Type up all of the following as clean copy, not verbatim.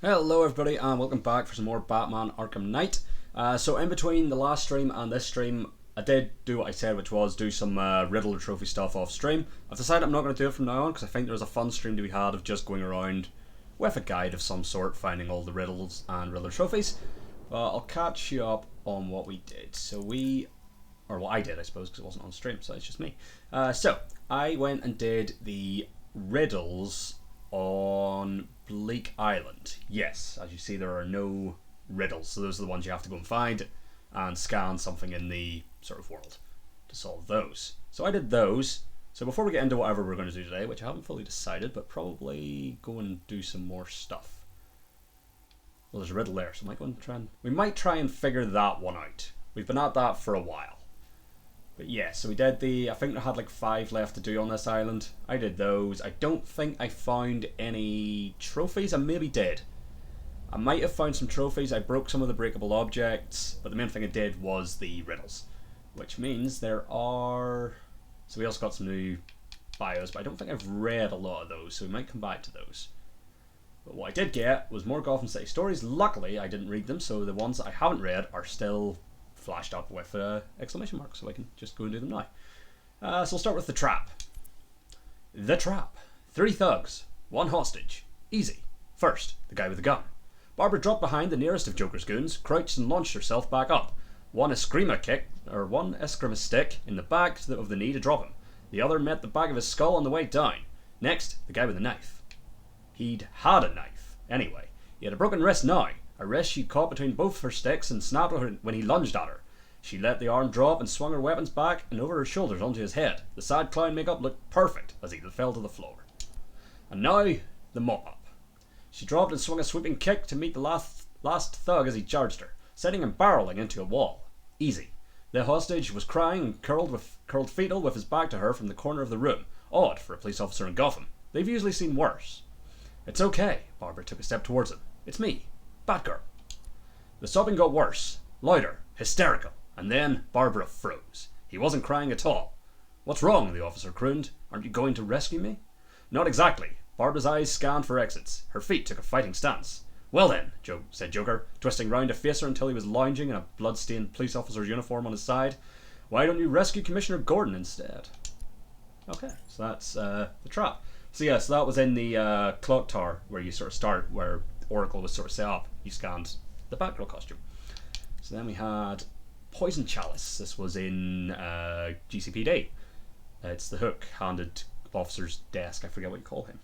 Hello everybody and welcome back for some more Batman Arkham Knight. So in between the last stream and this stream, I did do what I said, which was do some Riddler trophy stuff off stream. I've decided I'm not going to do it from now on because I think there's a fun stream to be had of just going around with a guide of some sort, finding all the riddles and Riddler trophies. I'll catch you up on what we did. Or what I did I suppose, because it wasn't on stream, so it's just me. So I went and did the riddles on Bleak Island. Yes, as you see, there are no riddles, so those are the ones you have to go and find and scan something in the sort of world to solve those. So I did those. So before we get into whatever we're going to do today, which I haven't fully decided, but probably go and do some more stuff. Well, there's a riddle there, so we might try and figure that one out. We've been at that for a while. But yeah, so we did I think I had like 5 left to do on this island. I did those. I don't think I found any trophies. I maybe did. I might have found some trophies. I broke some of the breakable objects, but the main thing I did was the riddles. Which means there are... So we also got some new bios, but I don't think I've read a lot of those, so we might come back to those. But what I did get was more Gotham City stories. Luckily, I didn't read them, so the ones that I haven't read are still flashed up with exclamation marks, so I can just go and do them now. So we'll start with the trap. The trap. 3 thugs, 1 hostage. Easy. First, the guy with the gun. Barbara dropped behind the nearest of Joker's goons, crouched and launched herself back up. One eskrima stick in the back of the knee to drop him. The other met the back of his skull on the way down. Next, the guy with the knife. He'd had a knife. Anyway, he had a broken wrist now. A wrist she'd caught between both her sticks and snapped when he lunged at her. She let the arm drop and swung her weapons back and over her shoulders onto his head. The sad clown makeup looked perfect as he fell to the floor. And now, the mop-up. She dropped and swung a sweeping kick to meet the last thug as he charged her, sending him barreling into a wall. Easy. The hostage was crying and curled fetal with his back to her from the corner of the room. Odd for a police officer in Gotham. They've usually seen worse. It's okay. Barbara took a step towards him. It's me. Batgirl. The sobbing got worse, louder, hysterical, and then Barbara froze. He wasn't crying at all. What's wrong? The officer crooned. Aren't you going to rescue me? Not exactly. Barbara's eyes scanned for exits. Her feet took a fighting stance. Well then, said Joker, twisting round to face her until he was lounging in a blood-stained police officer's uniform on his side. Why don't you rescue Commissioner Gordon instead? Okay, so that's the trap. So yeah, so that was in the clock tower where you sort of start, where Oracle was sort of set up. You scanned the Batgirl costume. So then we had Poison Chalice. This was in GCPD. It's the hook handed officer's desk. I forget what you call him.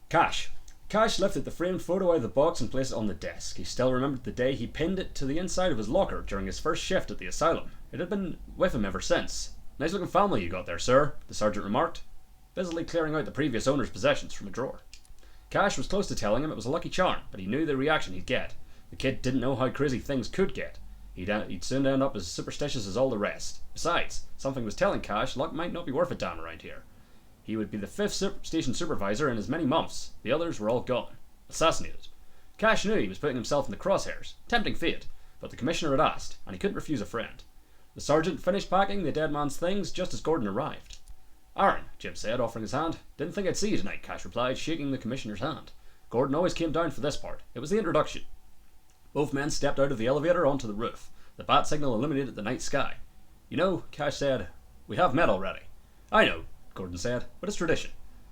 Cash. Cash lifted the framed photo out of the box and placed it on the desk. He still remembered the day he pinned it to the inside of his locker during his first shift at the asylum. It had been with him ever since. Nice looking family you got there, sir, the sergeant remarked, busily clearing out the previous owner's possessions from a drawer. Cash was close to telling him it was a lucky charm, but he knew the reaction he'd get. The kid didn't know how crazy things could get. He'd soon end up as superstitious as all the rest. Besides, something was telling Cash luck might not be worth a damn around here. He would be the 5th station supervisor in as many months. The others were all gone. Assassinated. Cash knew he was putting himself in the crosshairs. Tempting fate. But the commissioner had asked, and he couldn't refuse a friend. The sergeant finished packing the dead man's things just as Gordon arrived. Aaron, Jim said, offering his hand. Didn't think I'd see you tonight, Cash replied, shaking the commissioner's hand. Gordon always came down for this part. It was the introduction. Both men stepped out of the elevator onto the roof. The bat signal illuminated the night sky. You know, Cash said, we have met already. I know, Gordon said, but it's tradition.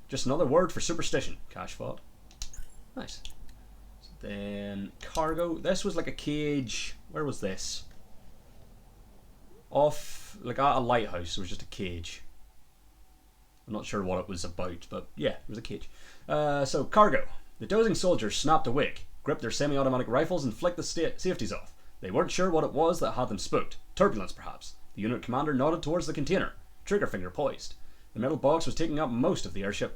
Just another word for superstition, Cash thought. Nice. So then, cargo. This was like a cage. Where was this? Off, like at a lighthouse. It was just a cage. I'm not sure what it was about, but yeah, it was a cage. So, cargo. The dozing soldiers snapped awake, gripped their semi-automatic rifles and flicked the safeties off. They weren't sure what it was that had them spooked. Turbulence, perhaps. The unit commander nodded towards the container, trigger finger poised. The metal box was taking up most of the airship's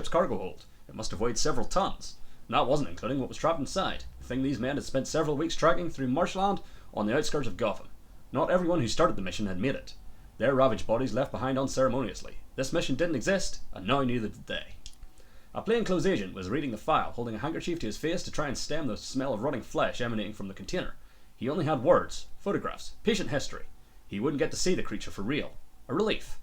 cargo hold. It must have weighed several tons. And that wasn't including what was trapped inside, the thing these men had spent several weeks tracking through marshland on the outskirts of Gotham. Not everyone who started the mission had made it. Their ravaged bodies left behind unceremoniously. This mission didn't exist, and now neither did they. A plainclothes agent was reading the file, holding a handkerchief to his face to try and stem the smell of rotting flesh emanating from the container. He only had words, photographs, patient history. He wouldn't get to see the creature for real. A relief.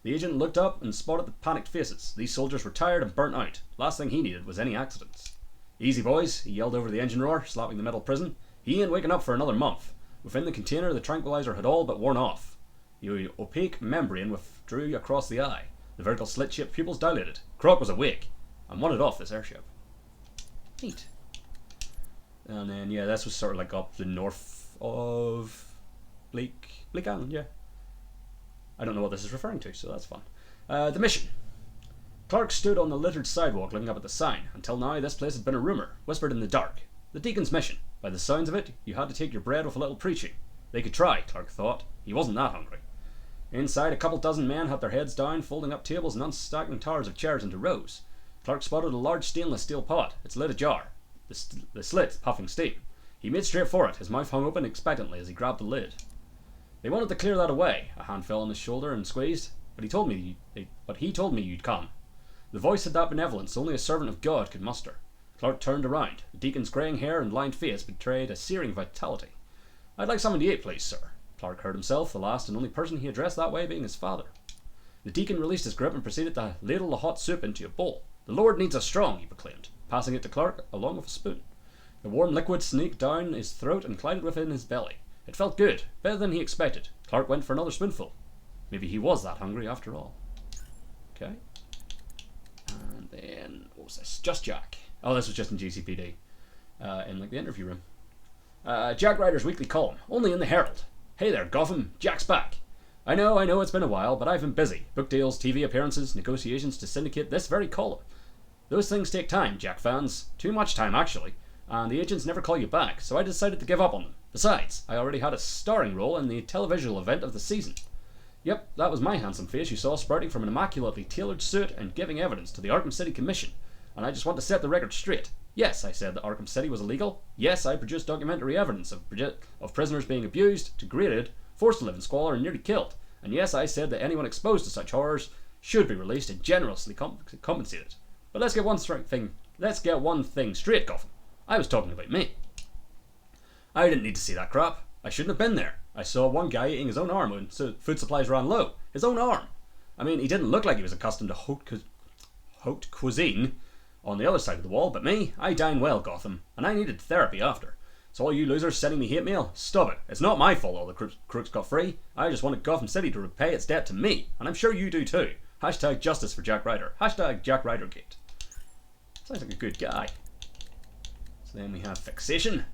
The agent looked up and spotted the panicked faces. These soldiers were tired and burnt out. Last thing he needed was any accidents. Easy, boys, he yelled over the engine roar, slapping the metal prison. He ain't waking up for another month. Within the container, the tranquilizer had all but worn off. The opaque membrane withdrew across the eye. The vertical slit-shaped pupils dilated. Croc was awake and wanted off this airship. Neat. And then, yeah, this was sort of like up the north of Bleak Island, yeah. I don't know what this is referring to, so that's fun. The mission. Clark stood on the littered sidewalk looking up at the sign. Until now, this place had been a rumour, whispered in the dark. The deacon's mission. By the sounds of it, you had to take your bread with a little preaching. They could try, Clark thought. He wasn't that hungry. Inside, a couple dozen men had their heads down, folding up tables and unstacking towers of chairs into rows. Clark spotted a large stainless steel pot, its lid ajar, the slit puffing steam. He made straight for it, his mouth hung open expectantly as he grabbed the lid. They wanted to clear that away. A hand fell on his shoulder and squeezed. But he told me you'd come. The voice had that benevolence only a servant of God could muster. Clark turned around. The deacon's greying hair and lined face betrayed a searing vitality. I'd like something to eat, please, sir. Clark heard himself, the last and only person he addressed that way being his father. The deacon released his grip and proceeded to ladle the hot soup into a bowl. The Lord needs us strong, he proclaimed, passing it to Clark along with a spoon. The warm liquid snaked down his throat and glided within his belly. It felt good, better than he expected. Clark went for another spoonful. Maybe he was that hungry after all. Okay. And then, what was this? Just Jack. Oh, this was just in GCPD. In like the interview room. Jack Ryder's weekly column, only in the Herald. Hey there, Gotham, Jack's back. I know it's been a while, but I've been busy. Book deals, TV appearances, negotiations to syndicate this very column. Those things take time, Jack fans. Too much time, actually. And the agents never call you back, so I decided to give up on them. Besides, I already had a starring role in the televisual event of the season. Yep, that was my handsome face you saw sprouting from an immaculately tailored suit and giving evidence to the Arkham City Commission. And I just want to set the record straight. Yes, I said that Arkham City was illegal. Yes, I produced documentary evidence of prisoners being abused, degraded, forced to live in squalor and nearly killed. And yes, I said that anyone exposed to such horrors should be released and generously compensated. But let's get one thing straight, Gotham. I was talking about me. I didn't need to see that crap. I shouldn't have been there. I saw one guy eating his own arm when food supplies ran low. His own arm. I mean, he didn't look like he was accustomed to haute cuisine on the other side of the wall, but me, I dine well, Gotham, and I needed therapy after. So all you losers sending me hate mail, stop it. It's not my fault all the crooks got free. I just wanted Gotham City to repay its debt to me, and I'm sure you do too. Hashtag justice for Jack Ryder. Hashtag Jack Rydergate. Sounds like a good guy. So then we have fixation.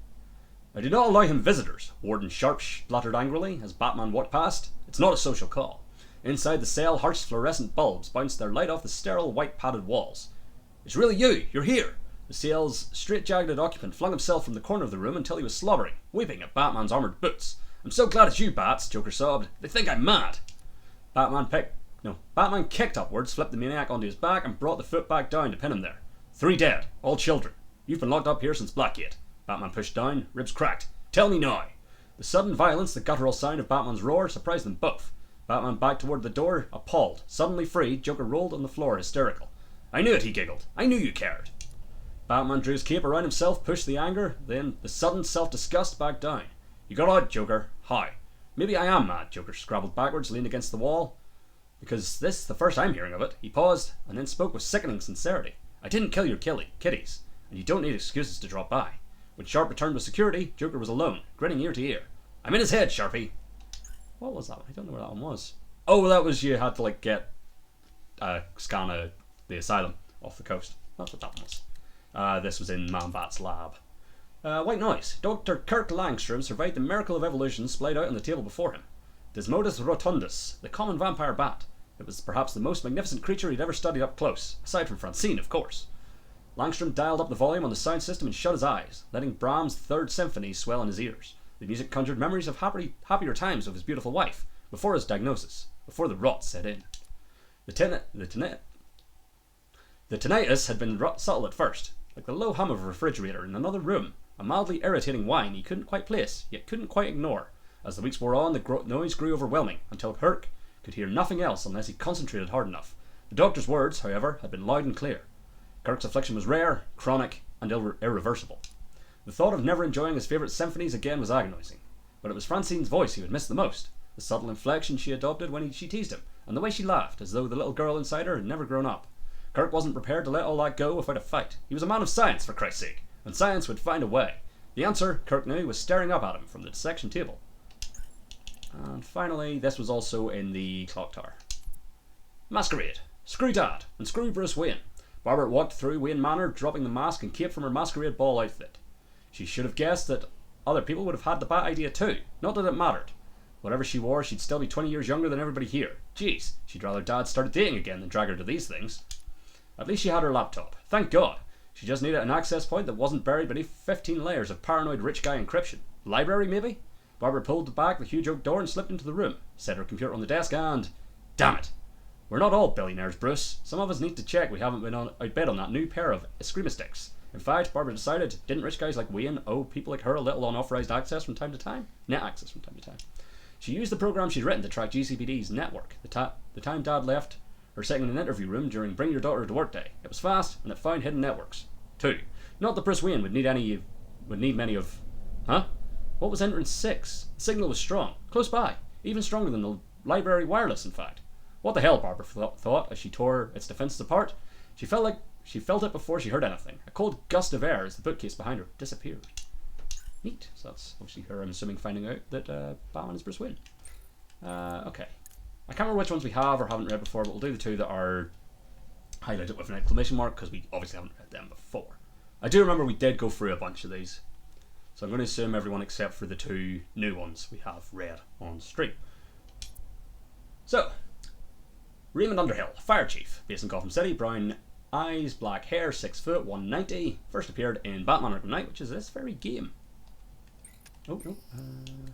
I do not allow him visitors, Warden Sharp spluttered angrily as Batman walked past. It's not a social call. Inside the cell, harsh fluorescent bulbs bounced their light off the sterile white padded walls. It's really you! You're here! The cell's straight-jagged occupant flung himself from the corner of the room until he was slobbering, weeping at Batman's armoured boots. I'm so glad it's you, Bats, Joker sobbed. They think I'm mad. Batman kicked upwards, flipped the maniac onto his back, and brought the foot back down to pin him there. 3 dead, all children. You've been locked up here since Blackgate. Batman pushed down, ribs cracked. Tell me now. The sudden violence, the guttural sound of Batman's roar, surprised them both. Batman backed toward the door, appalled. Suddenly free, Joker rolled on the floor, hysterical. I knew it, he giggled. I knew you cared. Batman drew his cape around himself, pushed the anger, then the sudden self-disgust back down. You got out, Joker. How? Maybe I am mad, Joker scrabbled backwards, leaned against the wall. Because this is the first I'm hearing of it. He paused, and then spoke with sickening sincerity. I didn't kill your kitties, and you don't need excuses to drop by. When Sharp returned with security, Joker was alone, grinning ear to ear. I'm in his head, Sharpie. What was that one? I don't know where that one was. Oh, that was you had to get a scan of the asylum off the coast. That's what that one was. This was in Man-Bat's lab. White noise. Dr. Kirk Langstrom surveyed the miracle of evolution splayed out on the table before him. Desmodus rotundus, the common vampire bat. It was perhaps the most magnificent creature he'd ever studied up close, aside from Francine, of course. Langstrom dialed up the volume on the sound system and shut his eyes, letting Brahms' Third Symphony swell in his ears. The music conjured memories of happier times with his beautiful wife, before his diagnosis, before the rot set in. The tinnitus had been subtle at first, like the low hum of a refrigerator in another room, a mildly irritating whine he couldn't quite place, yet couldn't quite ignore. As the weeks wore on, the noise grew overwhelming, until Kirk could hear nothing else unless he concentrated hard enough. The doctor's words, however, had been loud and clear. Kirk's affliction was rare, chronic, and irreversible. The thought of never enjoying his favourite symphonies again was agonising. But it was Francine's voice he would miss the most, the subtle inflection she adopted when she teased him, and the way she laughed, as though the little girl inside her had never grown up. Kirk wasn't prepared to let all that go without a fight. He was a man of science, for Christ's sake, and science would find a way. The answer, Kirk knew, was staring up at him from the dissection table. And finally, this was also in the clock tower. Masquerade. Screw Dad, and screw Bruce Wayne. Barbara walked through Wayne Manor, dropping the mask and cape from her masquerade ball outfit. She should have guessed that other people would have had the bat idea too. Not that it mattered. Whatever she wore, she'd still be 20 years younger than everybody here. Jeez, she'd rather Dad started dating again than drag her to these things. At least she had her laptop. Thank God. She just needed an access point that wasn't buried beneath 15 layers of paranoid rich guy encryption. Library, maybe? Barbara pulled back the huge oak door and slipped into the room, set her computer on the desk and... Damn it! We're not all billionaires, Bruce. Some of us need to check we haven't been outbid on that new pair of Eskrima sticks. In fact, Barbara decided, didn't rich guys like Wayne owe people like her a little unauthorized access from time to time? Net access from time to time. She used the program she'd written to track GCPD's network. The time Dad left her sitting in an interview room during Bring Your Daughter to Work Day. It was fast, and it found hidden networks. 2. Not that Bruce Wayne would need many of... Huh? What was entrance 6? The signal was strong. Close by. Even stronger than the library wireless, in fact. What the hell, Barbara thought as she tore its defences apart. She felt it before she heard anything. A cold gust of air as the bookcase behind her disappeared. Neat. So that's obviously her, I'm assuming, finding out that Batman is Bruce Wayne. Okay. I can't remember which ones we have or haven't read before, but we'll do the 2 that are highlighted with an exclamation mark because we obviously haven't read them before. I do remember we did go through a bunch of these. So I'm going to assume everyone except for the 2 new ones we have read on stream. So, Raymond Underhill, Fire Chief, based in Gotham City, brown eyes, black hair, 6 foot, 190. First appeared in Batman Arkham Knight, which is this very game. Oh, no.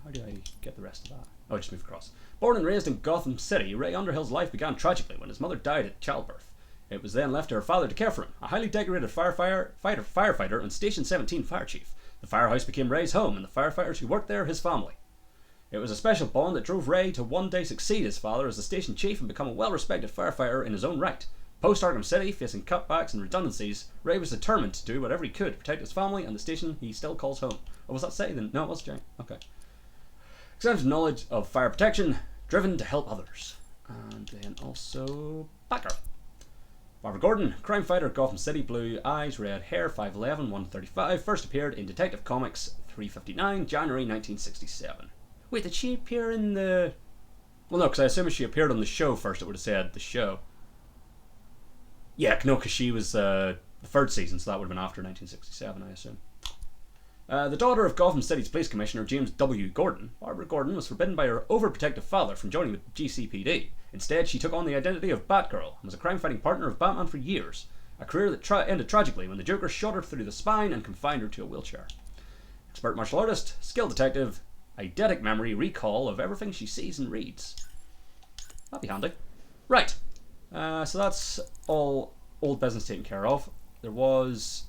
How do I get the rest of that? Oh, just move across. Born and raised in Gotham City, Ray Underhill's life began tragically when his mother died at childbirth. It was then left to her father to care for him, a highly decorated firefighter and Station 17 fire chief. The firehouse became Ray's home, and the firefighters who worked there his family. It was a special bond that drove Ray to one day succeed his father as the station chief and become a well-respected firefighter in his own right. Post-Arkham City, facing cutbacks and redundancies, Ray was determined to do whatever he could to protect his family and the station he still calls home. Oh, was that City then? No, it was Giant. Okay. Extensive knowledge of fire protection, driven to help others. And then also Batgirl. Barbara Gordon, crime fighter, Gotham City, blue eyes, red hair, 5'11", 135, first appeared in Detective Comics 359, January 1967. Wait, did she appear in the... Well, no, because I assume if she appeared on the show first, it would have said the show. Yeah, no, because she was the 3rd season, so that would have been after 1967, I assume. The daughter of Gotham City's police commissioner, James W. Gordon, Barbara Gordon was forbidden by her overprotective father from joining the GCPD. Instead, she took on the identity of Batgirl and was a crime-fighting partner of Batman for years, a career that ended tragically when the Joker shot her through the spine and confined her to a wheelchair. Expert martial artist, skilled detective, eidetic memory, recall of everything she sees and reads. That'd be handy. Right, so that's all old business taken care of. There was...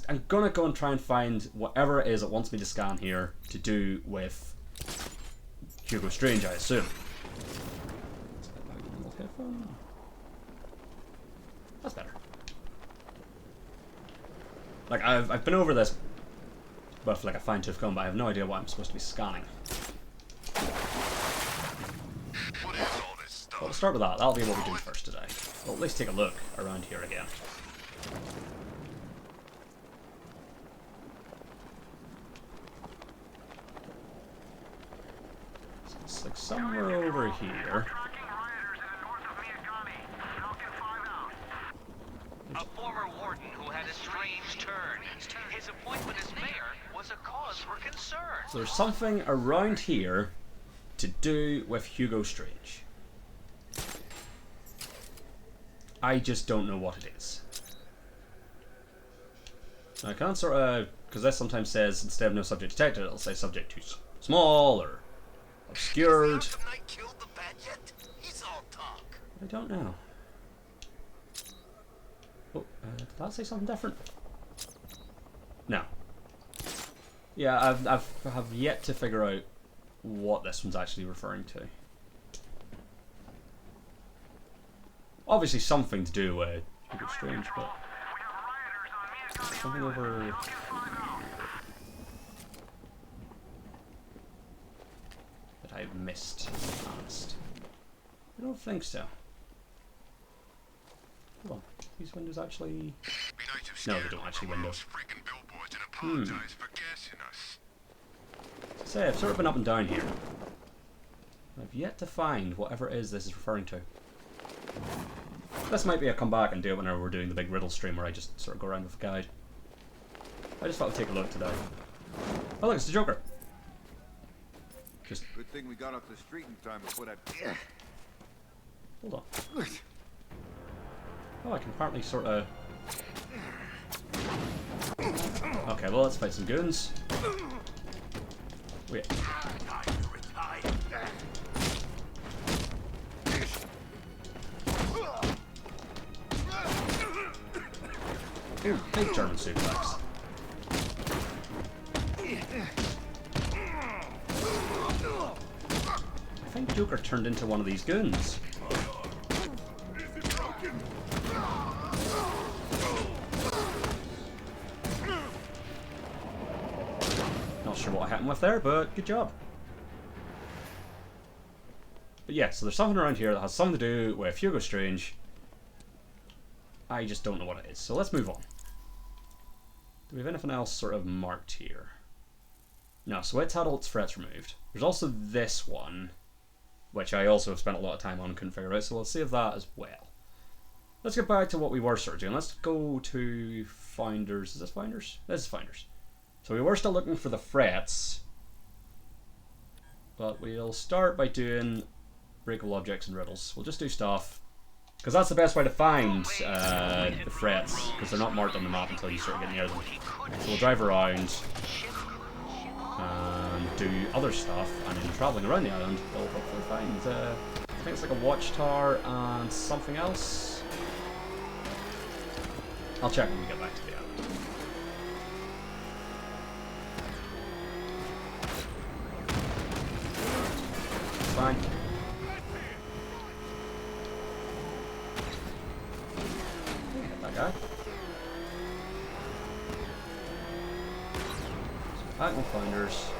I'm gonna go and try and find whatever it is it wants me to scan here to do with Hugo Strange, I assume. That's better. Like, I've been over this with like a fine-tooth comb, but I have no idea what I'm supposed to be scanning. What is all this stuff? Well, we'll start with that. That'll be what we do first today. Well, at least take a look around here again. So it's like somewhere over here. A former warden who had a strange turn. His appointment as mayor was a cause for concern. So there's something around here to do with Hugo Strange. I just don't know what it is. Now I can't sort of, because this sometimes says instead of no subject detected, it'll say subject too small or obscured. Has the Arkham Knight killed the bat yet? He's all talk. I don't know. Oh, did that say something different? No. Yeah, I've yet to figure out what this one's actually referring to. Obviously something to do with Hugo Strange, but something over here that I've missed, to be honest. I don't think so. Hold on. These windows actually... No, they don't actually windows. Say, I've sort of been up and down here. I've yet to find whatever it is this is referring to. This might be a come back and do it whenever we're doing the big riddle stream where I just sort of go around with a guide. I just thought I'd take a look today. Oh look, it's the Joker. Just... Good thing we got off the street in time before that... Hold on. Oh, I can apparently sort of... Okay, well let's fight some goons. Wait. Ooh, big German suplex. I think Joker turned into one of these goons. Not sure what happened with there, but good job. But yeah, so there's something around here that has something to do with Hugo Strange. I just don't know what it is, so let's move on. Do we have anything else sort of marked here? No, so it's had all its threats removed. There's also this one, which I also have spent a lot of time on and couldn't figure out, so we'll save that as well. Let's get back to what we were sort of doing. Let's go to Finders. Is this Finders? This is Finders. So we were still looking for the threats, but we'll start by doing breakable objects and riddles. We'll just do stuff, because that's the best way to find the threats, because they're not marked on the map until you start getting near them. So we'll drive around and do other stuff, and then travelling around the island, we'll hopefully find, I think it's like a watchtower and something else. I'll check when we get back to the island. It's fine. Guy. Arkham Finders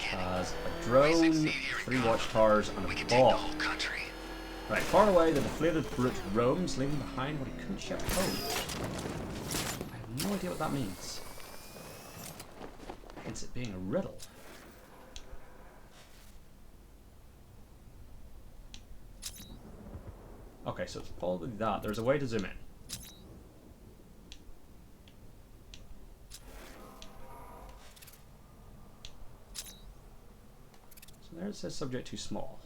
has a drone, 3 watchtowers, and a bomb. Right, far away the deflated brute roams, leaving behind what he couldn't ship home. I have no idea what that means. Hence it being a riddle. Okay, so it's probably that. There's a way to zoom in. So there it says subject too small.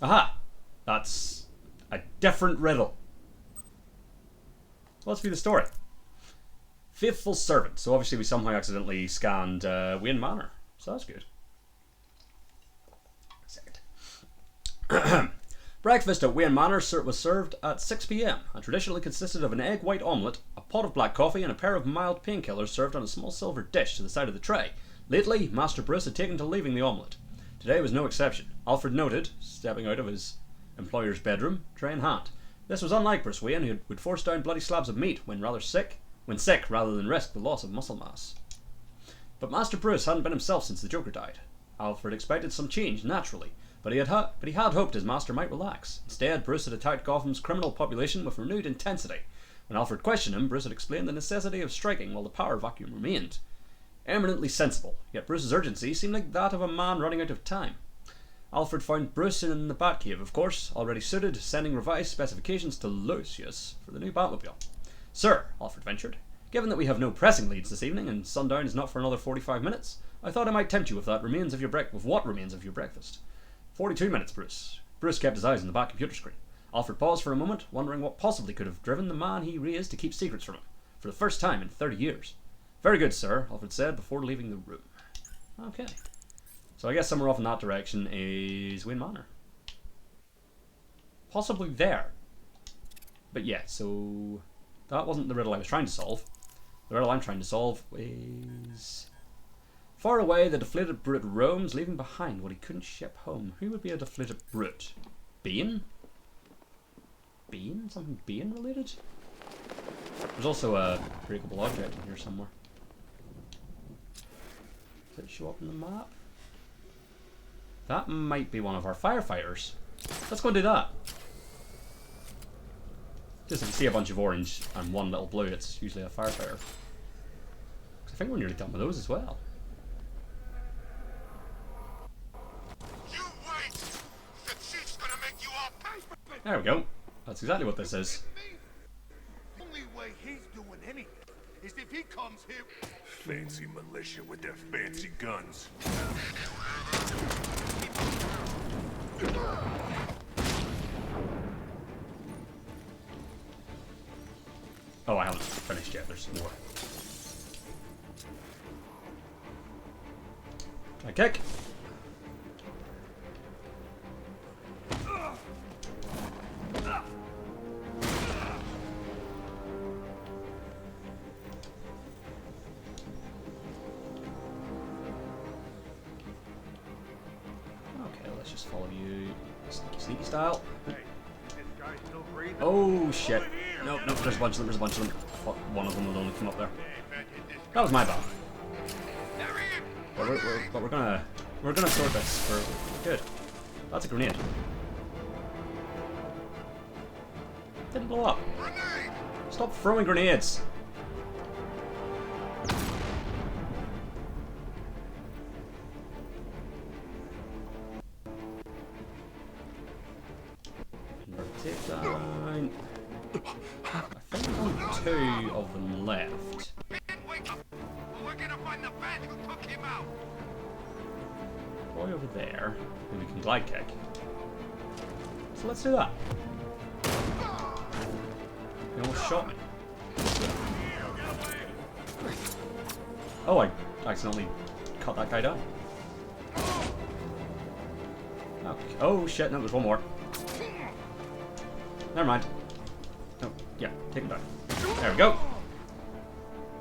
Aha! That's a different riddle. Let's view the story. Faithful servant. So obviously we somehow accidentally scanned Wayne Manor. So that's good. Breakfast at Wayne Manor was served at 6 p.m. and traditionally consisted of an egg white omelette, a pot of black coffee, and a pair of mild painkillers served on a small silver dish to the side of the tray. Lately, Master Bruce had taken to leaving the omelette. Today was no exception. Alfred noted, stepping out of his employer's bedroom, tray in hand. This was unlike Bruce Wayne, who would force down bloody slabs of meat when sick rather than risk the loss of muscle mass. But Master Bruce hadn't been himself since the Joker died. Alfred expected some change, naturally. But he had hoped his master might relax. Instead, Bruce had attacked Gotham's criminal population with renewed intensity. When Alfred questioned him, Bruce had explained the necessity of striking while the power vacuum remained. Eminently sensible, yet Bruce's urgency seemed like that of a man running out of time. Alfred found Bruce in the Batcave, of course, already suited, sending revised specifications to Lucius for the new Batmobile. Sir, Alfred ventured, given that we have no pressing leads this evening and sundown is not for another 45 minutes, I thought I might tempt you with what remains of your breakfast. 42 minutes, Bruce. Bruce kept his eyes on the back computer screen. Alfred paused for a moment, wondering what possibly could have driven the man he raised to keep secrets from him, for the first time in 30 years. Very good, sir, Alfred said before leaving the room. Okay. So I guess somewhere off in that direction is Wayne Manor. Possibly there. But yeah, so that wasn't the riddle I was trying to solve. The riddle I'm trying to solve is... Far away, the deflated brute roams, leaving behind what he couldn't ship home. Who would be a deflated brute? Bane? Bane? Something Bane related? There's also a breakable object in here somewhere. Does it show up on the map? That might be one of our firefighters. Let's go and do that. Just if you see a bunch of orange and one little blue, it's usually a firefighter. I think we're nearly done with those as well. You wait! The chief's gonna make you all pay for it! There we go. That's exactly what this is. The only way he's doing anything is if he comes here. Fancy militia with their fancy guns. Oh, I haven't finished yet. There's more. I kick. Okay, let's just follow you, sneaky style. Hey, this guy still breathing? Oh shit! Nope, nope. There's a bunch of them. There's a bunch of them. Fuck, one of them will only come up there. That was my bad. But we're gonna sort this. We're good. That's a grenade. Didn't blow up. Stop throwing grenades. Take down. I think only 2 of them left. Wake up! We're gonna find the band who took him out! Boy over there, who we can glide kick. So let's do that. He almost shot me. Oh, I accidentally cut that guy down. Okay. Oh shit, no, there's one more. Never mind. Oh, yeah, take him down. There we go.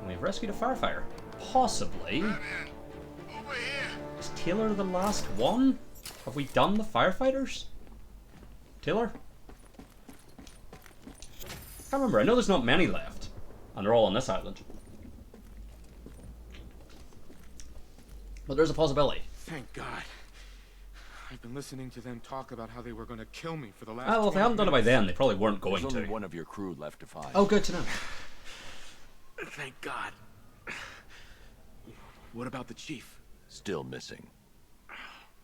And we've rescued a firefighter. Possibly. Over here! Is Taylor the last one? Have we done the firefighters? Taylor? I can't remember. I know there's not many left. And they're all on this island. But there's a possibility. Thank God. I've been listening to them talk about how they were going to kill me for the last. Ah, well, if they hadn't done it by then, they probably weren't going There's to. only one of your crew left to find. Oh, good to know. Thank God. What about the chief? Still missing.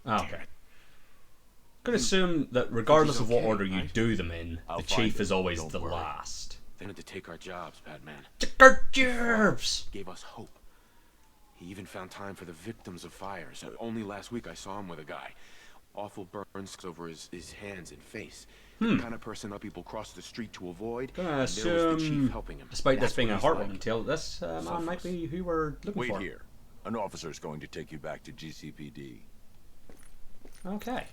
Oh, okay. Could assume that regardless of what okay, order you right? do them in, I'll the find chief him, is always don't the worry. last. They wanted to take our jobs, Batman. Gerbs! Gave us hope. He even found time for the victims of fires. Only last week I saw him with a guy. Awful burns over his hands and face. The kind of person that people cross the street to avoid. Gonna And there was the chief assume, helping him. despite this That's being a what he's heartwarming like. tale, this man might be who we're looking Wait for. here. An officer's going to take you back to GCPD. Okay.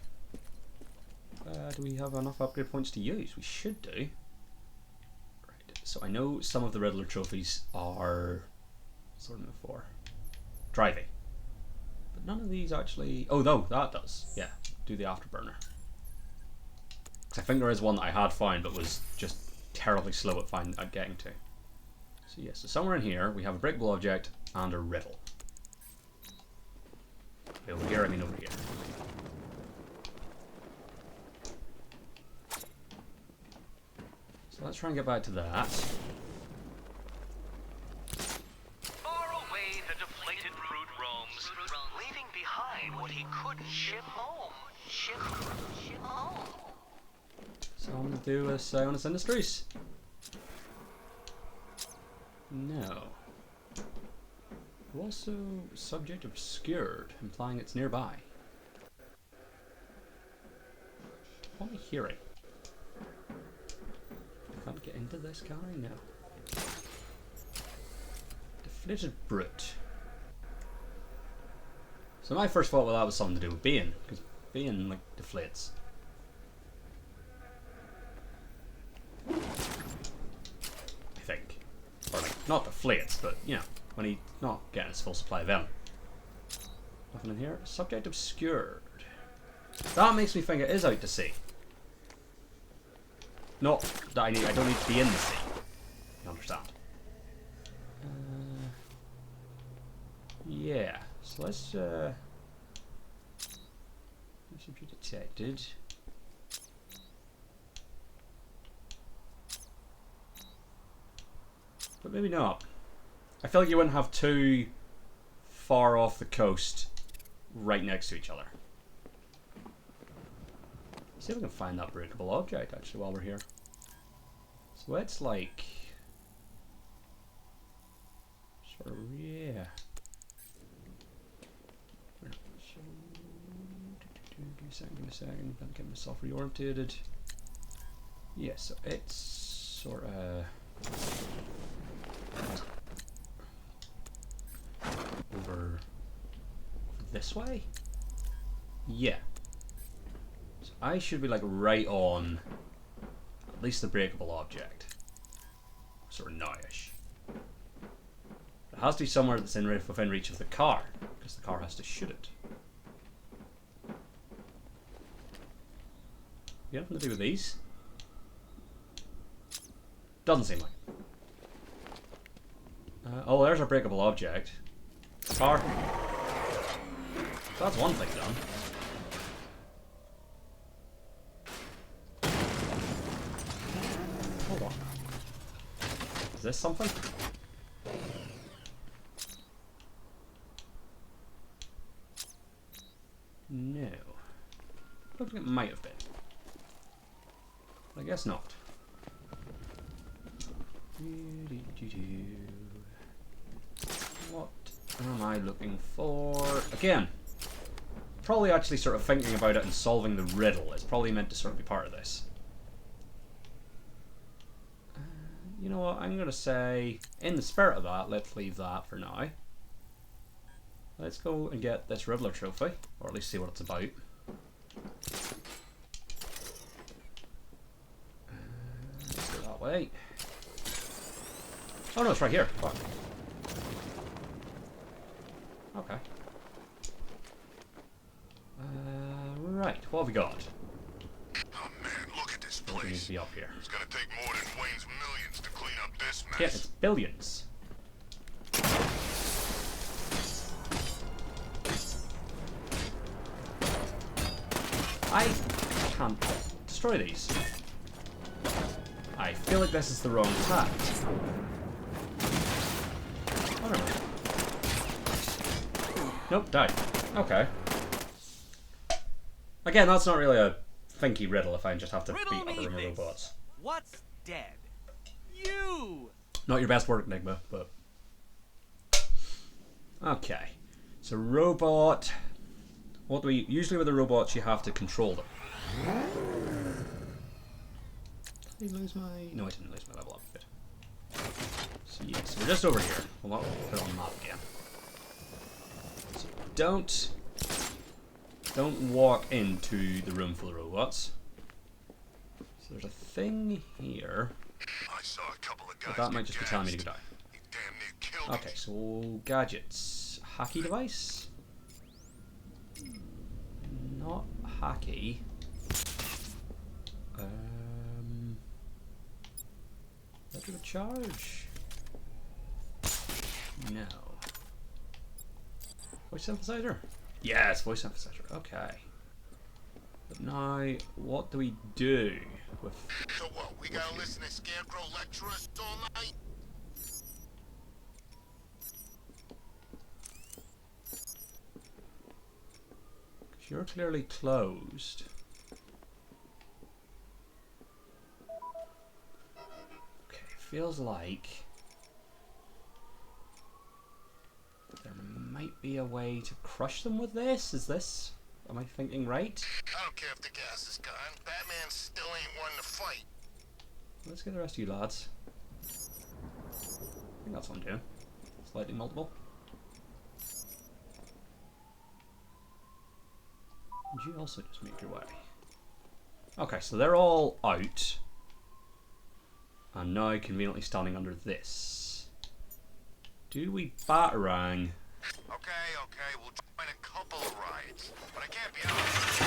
Do we have enough upgrade points to use? We should do. Right. So I know some of the Riddler trophies are. What's the word I'm looking for? Driving. But none of these actually. Oh no, that does. Yeah. Do the afterburner. Because I think there is one that I had found but was just terribly slow at getting to. So yeah, so somewhere in here we have a breakable object and a riddle. Over here, I mean over here. So let's try and get back to that. Far away, the deflated brute roams, leaving behind what he couldn't ship home. Ship home. So I'm going to do a Sionis Industries. No. Also, subject obscured, implying it's nearby. What am I hearing? I can't get into this, can I? No. Deflated brute. So my first thought, well, that was something to do with Bane, because Bane, like, deflates. I think. Or, like, not deflates, but, you know, when he's not getting his full supply of venom. Nothing in here. Subject obscured. That makes me think it is out to sea. Not that I don't need to be in the sea. You understand? Yeah. So let's subject detected. But maybe not. I feel like you wouldn't have two far off the coast right next to each other. See if we can find that breakable object actually while we're here. So it's like sort of, yeah. Give me a second, let me get myself reorientated. Yeah, so it's sort of over this way? Yeah. So I should be like right on at least the breakable object. Sort of now-ish. It has to be somewhere that's within reach of the car, because the car has to shoot it. You have nothing to do with these? Doesn't seem like it. Oh, there's our breakable object. Car. So that's one thing done. Hold on. Is this something? No. Looks like it might have been. I guess not. What am I looking for? Again, probably actually sort of thinking about it and solving the riddle. It's probably meant to sort of be part of this. You know what? I'm going to say, in the spirit of that, let's leave that for now. Let's go and get this Riddler trophy, or at least see what it's about. Let's go that way. Oh no, it's right here. Fuck. Okay. Right, what have we got? Oh man, look at this It needs place. to be up here. It's gonna take more than Wayne's millions to clean up this mess. Yeah, it's billions. I can't destroy these. I feel like this is the wrong tact. Oh, no. Nope, died. Okay. Again, that's not really a thinky riddle if I just have to beat other robots. What's dead? You! Not your best work, Enigma, but... Okay. So, robot... What do we... Usually with the robots, you have to control them. Did I lose my... No, I didn't lose my level up. Good. So, yeah, so we're just over here. Well, I'll put it on the map again. So, don't walk into the room full of robots. So there's a thing here. I saw a couple of guys But that might just be telling me to gassed. go down. He damn near killed Okay, so gadgets. Hacky device? Not hacky. Electrical charge? No. Voice synthesizer? Yes, voice synthesizer. Okay. But now, what do we do with... So what, we gotta listen to Scarecrow lecture us all night? You're clearly closed. Okay, feels like there might be a way to crush them with this. Is this? Am I thinking right? I don't care if the gas is gone. Batman still ain't one to fight. Let's get the rest of you lads. I think that's what I'm doing. Slightly multiple. Would you also just make your way? Okay, so they're all out. And now conveniently standing under this. Do we batarang? Okay, we'll join a couple of rides. But I can't be out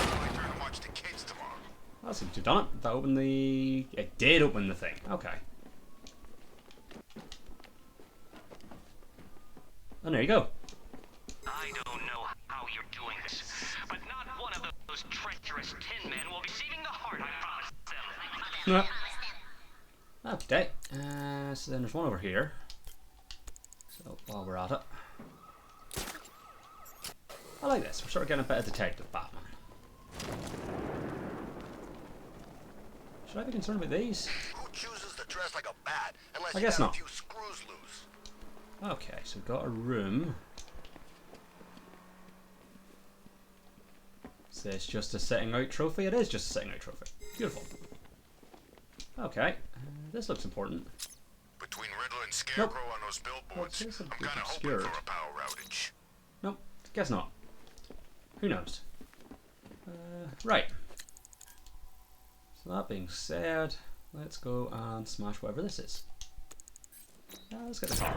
until my turn to watch the kids tomorrow. That seems to have done it. That opened the... It did open the thing. Okay. And there you go. I don't know how you're doing this, but not one of those treacherous tin men will be receiving the heart I promised them. Yeah. Okay. So then there's one over here. Oh, while we're at it. I like this. We're sort of getting a bit of Detective Batman. Should I be concerned with these? Who chooses to dress like a bat unless I you guess got not. a few screws loose? Okay, so we've got a room. Is this just a sitting out trophy? It is just a sitting out trophy. Beautiful. Okay, this looks important. Between Riddler and Scarecrow Nope. on those billboards, Well, this is a I'm bit kind of hoping obscured. for a power outage. Nope, guess not. Who knows? Right. So that being said, let's go and smash whatever this is. Let's get the car.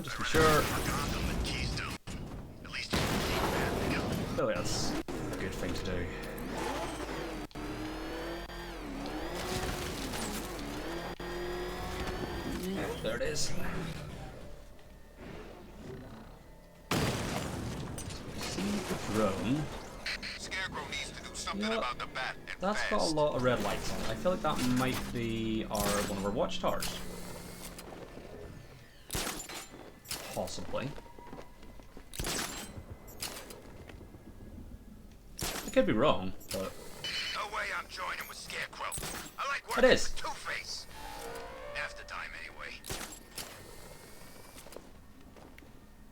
Just be sure. The keys to at least you can keep that together. Clearly that's a good thing to do. Yeah, there it is. See the drone. Scarecrow needs to do something You know what? about the bat and That's fast. got a lot of red lights on it. I feel like that might be one of our watchtowers. Possibly. I could be wrong, but No way I'm joining with Scarecrow. I like it working is. with Two-Face. Half the time, anyway.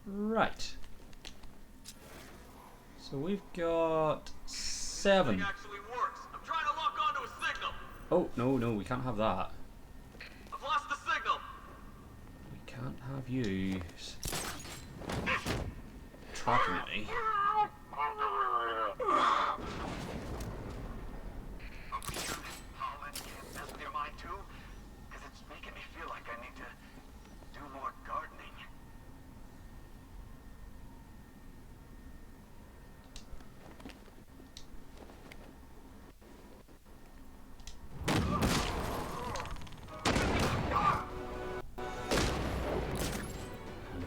Right. So we've got 7. Actually works. I'm trying to lock onto a signal. Oh, no, we can't have that. I've lost the signal. We can't have you tracking me. Holland can't mess with your mind too? Because it's making me feel like I need to do more gardening.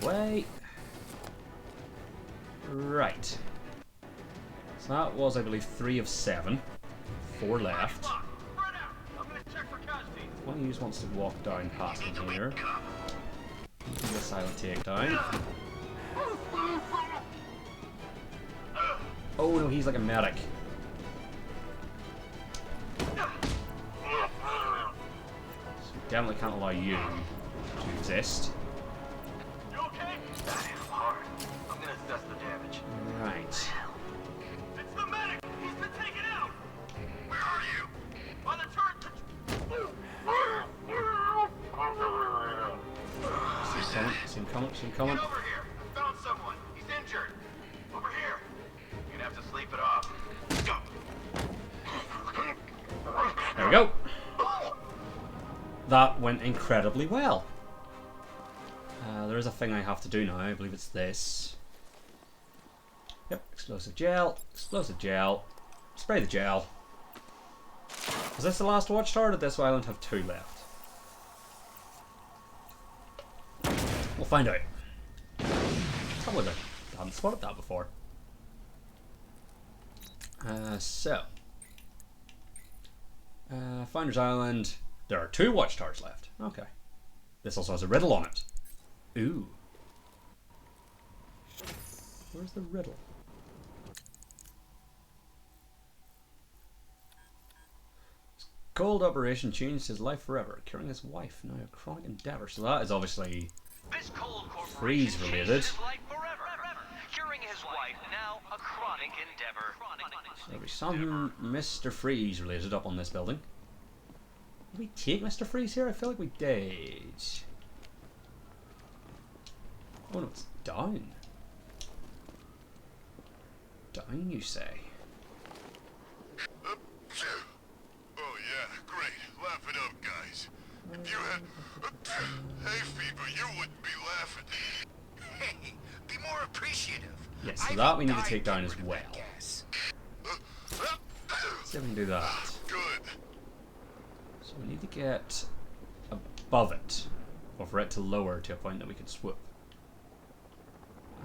Wait. Right. So that was, I believe, 3 of 7. 4 left. Spread out. I'm gonna check for casualties. One of you wants to walk down past me here. You can do a silent takedown. Oh no, he's like a medic. So definitely can't allow you to exist. You okay? That hit him hard. I'm gonna assess the damage. Right. It's the medic. He's been taken out. Where are you? On the turret. See him coming. Get over here. I found someone. He's injured. Over here. You're gonna have to sleep it off. Go. There we go. That went incredibly well. There is a thing I have to do now. I believe it's this. Yep, explosive gel, spray the gel. Is this the last watchtower, or did this island have 2 left? We'll find out. Probably I haven't spotted that before. Finder's Island. There are 2 watchtowers left. Okay. This also has a riddle on it. Ooh. Where's the riddle? Cold operation changed his life forever, curing his wife. Now a chronic endeavor. So that is obviously This cold freeze corporation related. changed his life forever. Curing his wife, now a chronic endeavor. There'll be some Mr. Freeze related up on this building. Did we take Mr. Freeze here? I feel like we did. Oh no, it's down. Down, you say? Oh yeah, great. Laugh it up, guys. If you had hay fever, you wouldn't be laughing. Hey, be more appreciative. Yes, so I've that we need to died take down as rid of well. that gas. Let's see if we can do that. Good. So we need to get above it, or for it to lower to a point that we can swoop.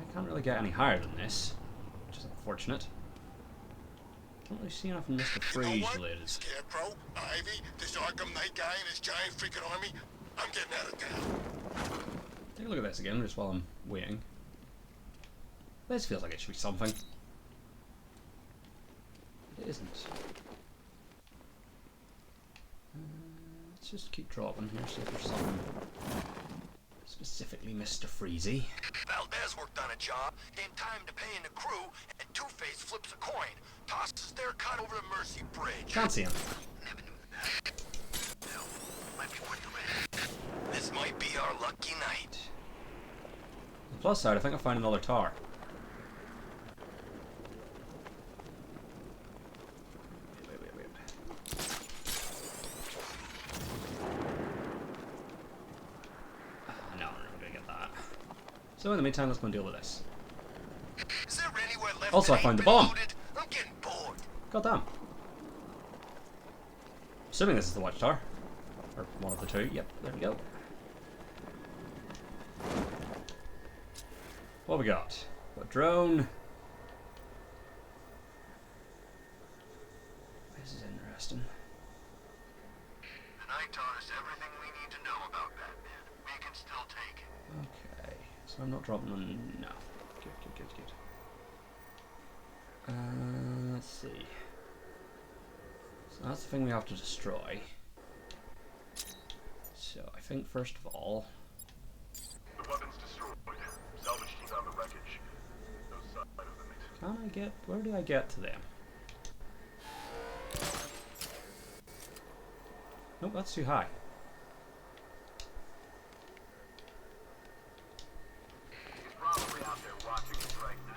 I can't really get any higher than this, which is unfortunate. Don't really see enough in Mr. You know Freeze what? related. Scarecrow, Ivy, this Arkham Knight guy and his giant freaking army. I'm getting out of town. Take a look at this again, just while I'm waiting. This feels like it should be something. It isn't. Let's just keep dropping here, see if there's something. Specifically Mr. Freezy. Valdez worked on a job, in time to pay in the crew, and Two-Face flips a coin, tosses their cut over the Mercy Bridge. Can't see him. Never knew that. No, might be worth the risk. This might be our lucky night. On the plus side, I think I'll find another tower. Wait. No, I'm not gonna get that. So in the meantime, let's go and deal with this. Is there anywhere left Also, that I found ain't the bomb. reloaded? I'm getting bored. God damn. Assuming this is the watchtower. Or one of the two. Yep, there we go. What have we got? Got a drone. This is interesting. The night taught us everything we need to know about Batman. We can still take it. Okay, so I'm not dropping on. No. Good. Let's see. So that's the thing we have to destroy. So I think first of all. The weapon's destroyed. Salvage team on the wreckage. No sign of them. Can I get. Where do I get to them? Nope, that's too high. He's probably out there watching us right now.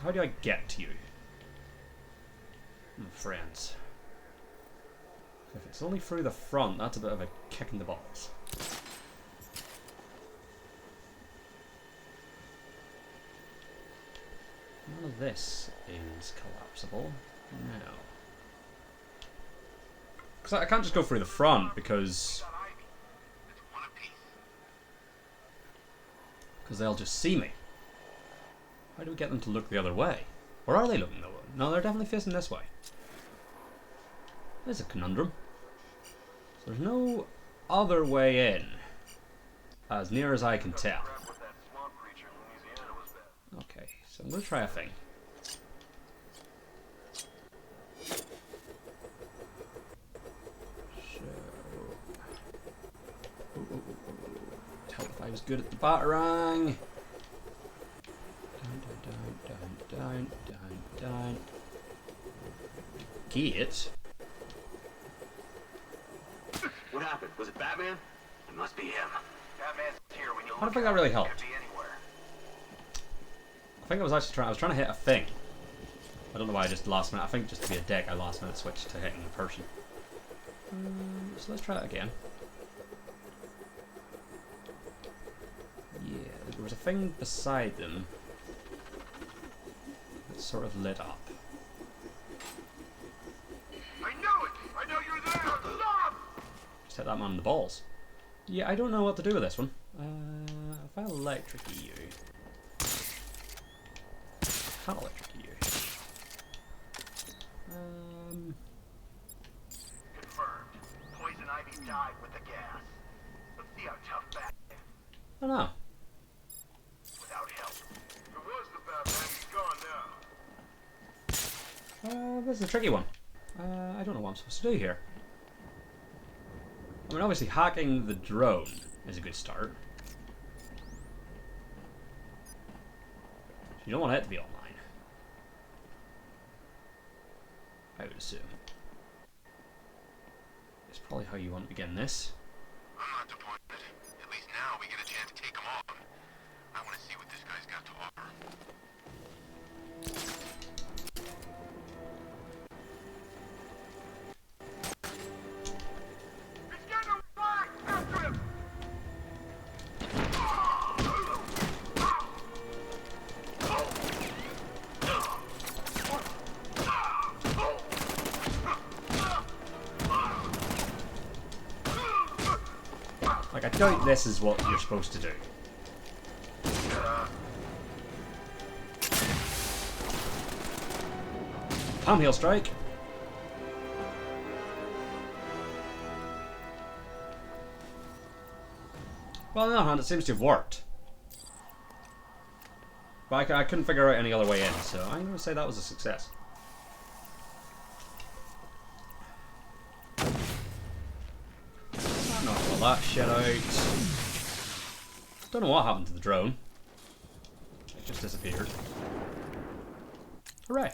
How do I get to you? My friends. If it's only through the front, that's a bit of a kick in the balls. None of this is collapsible. No. Because I can't just go through the front because they'll just see me. How do we get them to look the other way? Or are they looking the other way? No, they're definitely facing this way. There's a conundrum. So there's no other way in, as near as I can tell. Okay, so I'm going to try a thing. So... Tell if I was good at the batarang. Down. Gate? What happened? Was it Batman? It must be him. Batman's here when you I don't think that really helped. Could be anywhere. I think I was trying to hit a thing. I don't know why I just last minute. I think just to be a dick, I last minute switched to hitting a person. So let's try it again. Yeah, there was a thing beside them that sort of lit up. I knew it! I know you're there! Stop! Just hit that man in the balls. Yeah, I don't know what to do with this one. If I electrocute you... I can't electrocute you. Confirmed. Poison Ivy died with the gas. Let's see how tough Batman I don't know. without help. If it was the Batman, he's gone now. This is a tricky one. I don't know what I'm supposed to do here. I mean, obviously hacking the drone is a good start. You don't want it to be online, I would assume. It's probably how you want to begin this. I'm not disappointed. At least now we get a chance to take him on. I want to see what this guy's got to offer. He's getting away! After him! Like, I doubt this is what you're supposed to do. Bam, heal strike. Well, on the other hand, it seems to have worked. But I couldn't figure out any other way in, so I'm going to say that was a success. Knock all that shit out. Don't know what happened to the drone. It just disappeared. Hooray!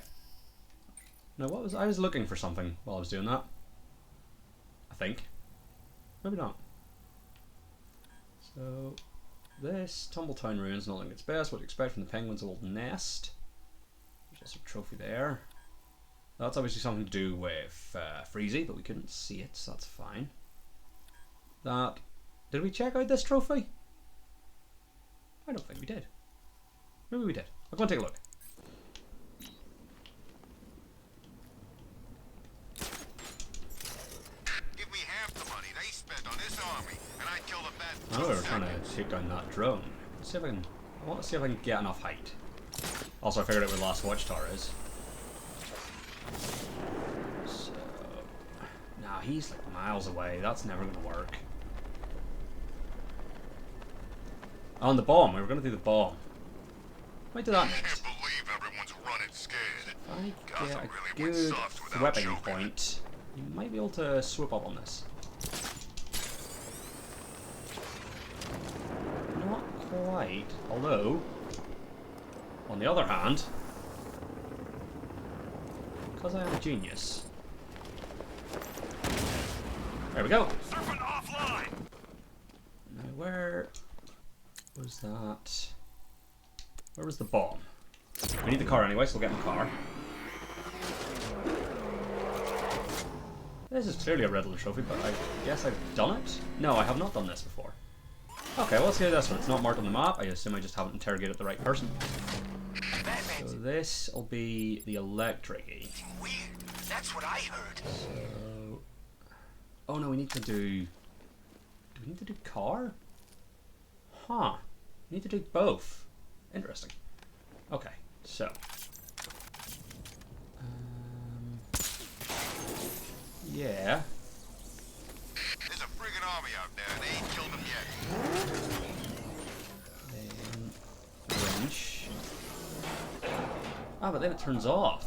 Now, what was I was looking for something while I was doing that. I think. Maybe not. So, this Tumbletown ruins not like its best. What do you expect from the penguin's old nest? There's also a trophy there. That's obviously something to do with Freezy, but we couldn't see it, so that's fine. That. Did we check out this trophy? I don't think we did. Maybe we did. I'll go and take a look. Give me half the money they spent on this army, and I'd kill the bad. I know we were trying to take down that drone. Let's see if I can. I want to see if I can get enough height. Also, I figured out where the last watchtower is. So, nah, he's like miles away. That's never gonna work. On the bomb, we were gonna do the bomb. Might do that I can't next. believe everyone's running scared. If I Gotham get a really went good soft without weapon Joker. point, you might be able to swoop up on this. Not quite, although, on the other hand, because I am a genius. There we go. Surfing offline. Now where was that? Where was the bomb? We need the car anyway, so we'll get in the car. This is clearly a Riddler trophy, but I guess I've done it? No, I have not done this before. Okay, well, let's do this one. It's not marked on the map. I assume I just haven't interrogated the right person. So this will be the electric-y. Weird. That's what I heard. So... Oh no, we need to do... Do we need to do car? Huh. We need to do both. Interesting. Okay, so... yeah. There's a friggin' army out there, and they ain't killed them yet. Then... wrench. Ah, but then it turns off.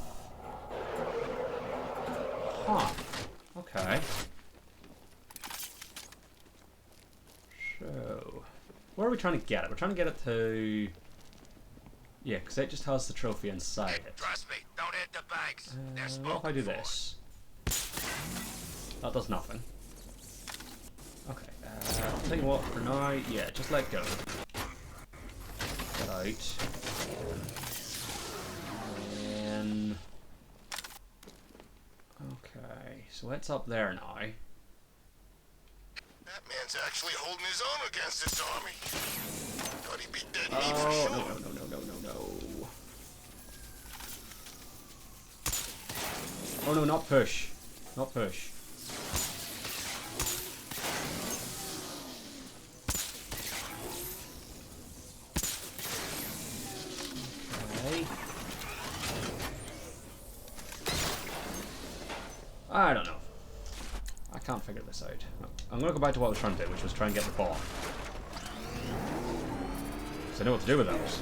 Huh. Okay. So... Where are we trying to get it? We're trying to get it to... Yeah, because it just has the trophy inside it. Trust me, don't hit the banks. They're What spoken if I do for. this? That does nothing. Okay, I'll tell you what, for now, yeah, just let go. Get out. And then... Okay, so it's up there now. That man's actually holding his own against this army. Thought he'd be dead meat Oh, for sure. no. Oh no, not push. Not push. Okay. I don't know. I can't figure this out. I'm gonna go back to what I was trying to do, which was try and get the ball. So I know what to do with those.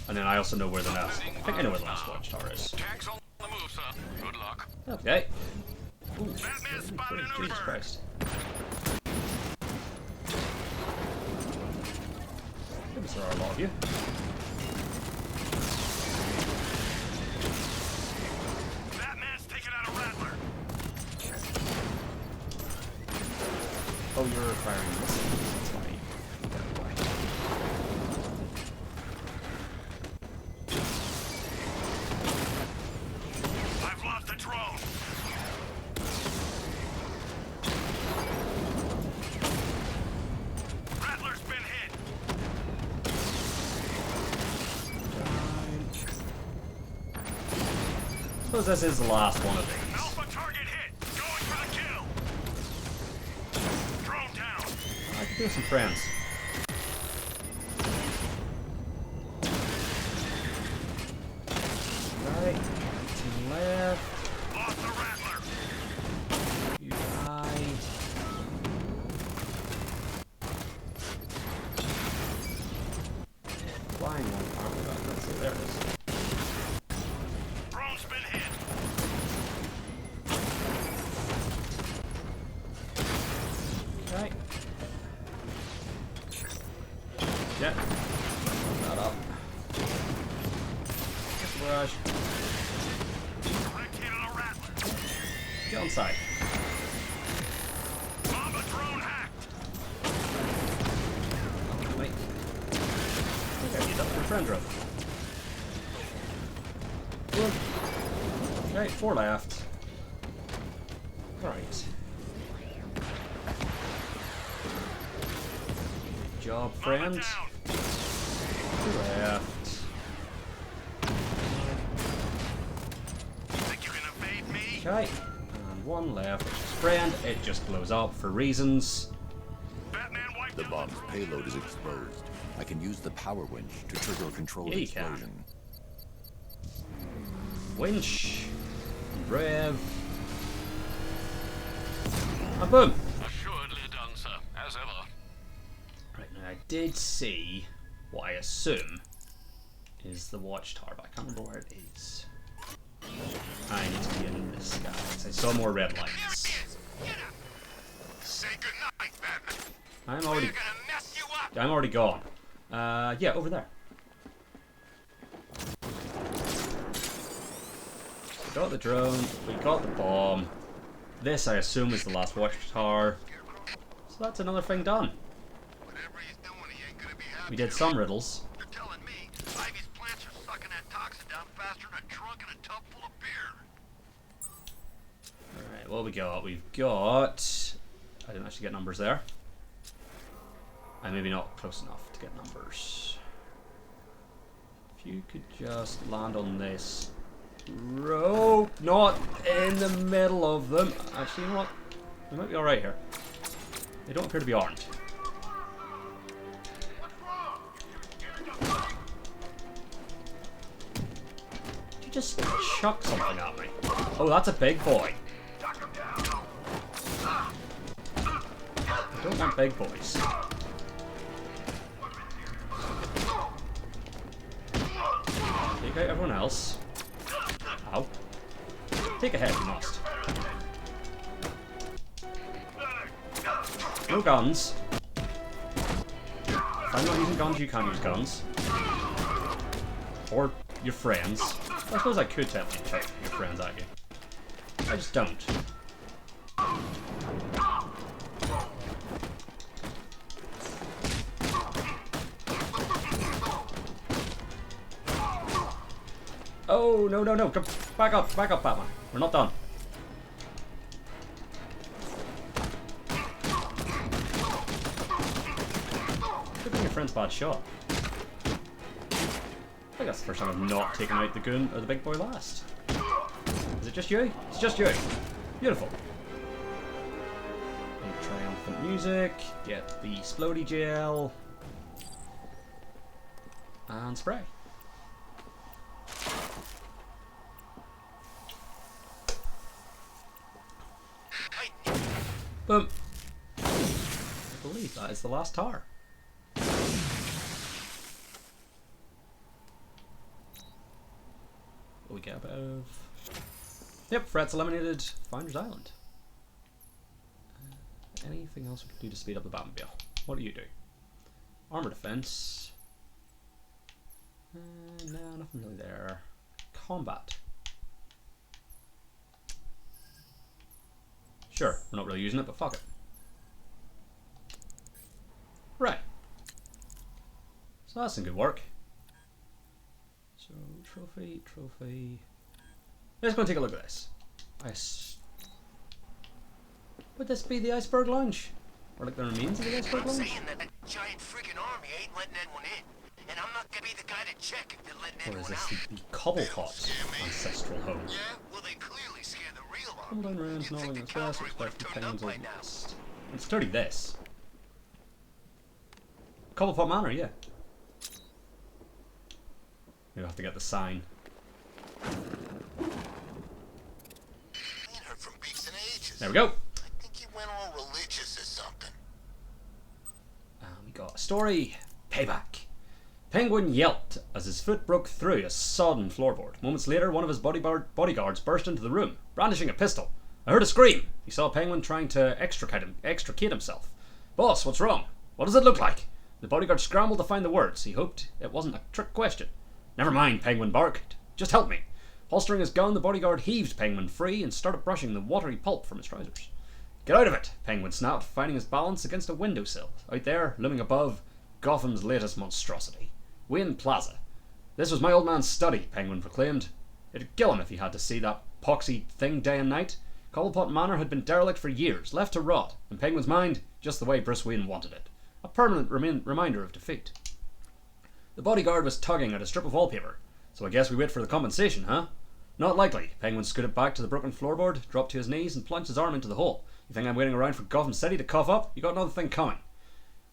And then I also know where the last... I think I know where the last watchtower is. Tanks on the move, son. Good luck. Okay. Ooh, Batman spotted in Jesus a Christ. Goodness, there are a lot of you. Batman's taking out a rattler. Oh, you're firing missiles. That's why you got away. I've lost the drone. Rattler's been hit. I suppose this is the last one of these. Alpha target hit. Going for the kill. Drone down. I could do some friends. Hang on, let's see, there it is. Drone's been hit. Okay. Yeah. That up. Get the barrage. Activated a rattler. Get on side. Mamba drone hacked. Wait. Okay, you up your friend drone. Good. Okay, 4 left. Alright. Good job, friend. Mamba down. 2 left. Think you can evade me? Okay. And 1 left, which is friend. It just blows up for reasons. Batman wiped The out bomb's payload is exposed. I can use the power winch to trigger a controlled Yeah, you can. explosion. Winch. Rev. And boom. Assuredly done, sir. As ever. Right, now I did see what I assume is the watchtower, but I can't remember where it is. I need to be in this guy, 'cause I saw more red lights. Say goodnight, Batman. I'm We're already gonna mess you up. I'm already gone. Yeah, over there. We got the drone, we got the bomb. This, I assume, is the last watchtower. So that's another thing done. Whatever he's doing, he ain't gonna be happy. We did some riddles. You're telling me Ivy's plants are sucking that toxin down faster than a trunk in a tub full of beer. Alright, what we got? We've got... I didn't actually get numbers there. I'm maybe not close enough to get numbers. If you could just land on this rope, not in the middle of them. Actually, you know what? We might be alright here. They don't appear to be armed. Did you just chuck something at me? Oh, that's a big boy. I don't want big boys. Take out everyone else. Ow. Take a hit if you must. No guns. If I'm not using guns, you can't use guns. Or your friends. I suppose I could technically chuck your friends at you. I just don't. Oh, no, no, no. Come back up, Batman. We're not done. Look at your friend's bad shot. I think that's the first time I've not taken out the goon or the big boy last. Is it just you? It's just you. Beautiful. And triumphant music. Get the explodey gel. And spray. Boom. I believe that is the last tower. What we get a bit of... Yep, threats eliminated. Finder's Island. Anything else we can do to speed up the Batmobile? What do you do? Armor defense. No, nothing really there. Combat. Sure, we're not really using it, but fuck it. Right. So that's some good work. So, trophy. Let's go and take a look at this. Would this be the Iceberg Lounge? Or like the remains of the Iceberg I'm Lounge? saying that giant freaking army ain't letting anyone in. And I'm not gonna be the guy to check if they're letting Or is anyone this out. the Cobblepot ancestral home? Yeah? Well, they clearly scare the real Come army. down range, You'd think knowing the its west, cavalry would have expect turned up pounds by of now. west. It's clearly this. Cobblepot Manor, yeah. Maybe I'll have to get the sign. Ain't heard from Beaks in ages. There we go. I think he went all religious or something. We got a story. Payback. Penguin yelped as his foot broke through a sodden floorboard. Moments later, one of his bodyguards burst into the room, brandishing a pistol. I heard a scream. He saw Penguin trying to extricate himself. Boss, what's wrong? What does it look like? The bodyguard scrambled to find the words. He hoped it wasn't a trick question. Never mind, Penguin barked. Just help me. Holstering his gun, the bodyguard heaved Penguin free and started brushing the watery pulp from his trousers. Get out of it, Penguin snapped, finding his balance against a windowsill. Out there, looming above, Gotham's latest monstrosity. Wayne Plaza. This was my old man's study, Penguin proclaimed. It'd kill him if he had to see that poxy thing day and night. Cobblepot Manor had been derelict for years, left to rot, in Penguin's mind, just the way Bruce Wayne wanted it. A permanent reminder of defeat. The bodyguard was tugging at a strip of wallpaper. So I guess we wait for the compensation, huh? Not likely. Penguin scooted back to the broken floorboard, dropped to his knees, and plunged his arm into the hole. You think I'm waiting around for Gotham City to cough up? You got another thing coming.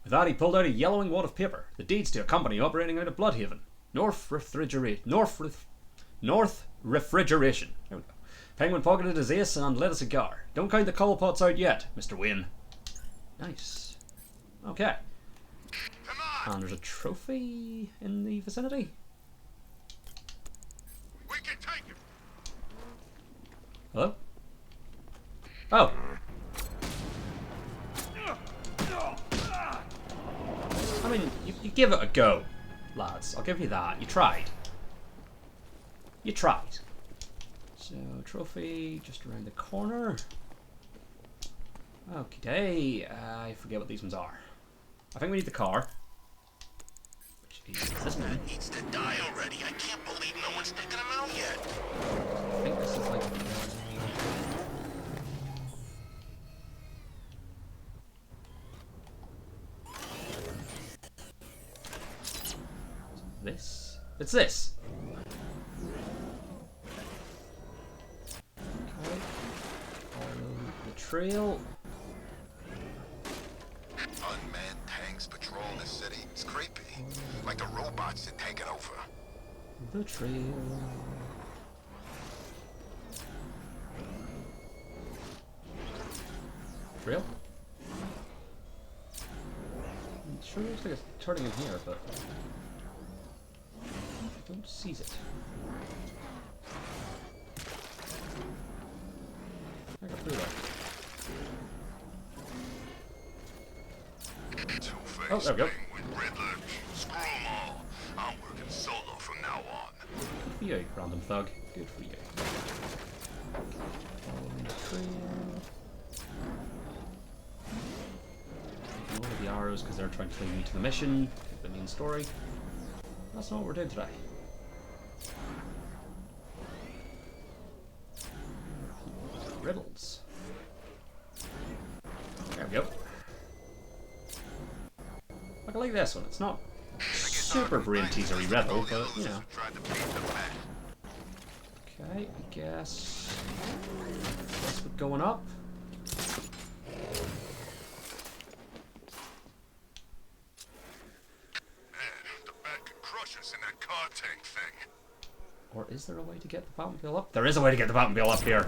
With that, he pulled out a yellowing wad of paper. The deeds to a company operating out of Bloodhaven. North Refrigeration. There we go. Penguin pocketed his ace and lit a cigar. Don't count the Cobblepots out yet, Mr. Wayne. Nice. Okay. And there's a trophy in the vicinity. We can take him. Hello? Oh. I mean, you give it a go, lads. I'll give you that. You tried. You tried. So, trophy just around the corner. Okay, I forget what these ones are. I think we need the car. Which is this one. Needs to die already. I can't believe no one's taken him out yet. I think this is like... This? It's this! Okay. Follow the trail. Unmanned tanks patrol the city. It's creepy. Like the robots had taken over. The trail. Trail? I'm sure it looks like it's turning in here, but I don't seize it. I got through that. Oh, there we go. Screw 'em all. I'm working solo from now on. Good for you, random thug. Good for you. Following the trail. Taking over the arrows because they're trying to lead me to the mission. The main story. That's not what we're doing today. Riddles. There we go. I like this one. It's not super brain teasery riddle, but you know. Okay, I guess that's what's going up. The bat could crush us in that car tank thing. Or is there a way to get the Batmobile up? There is a way to get the Batmobile up here.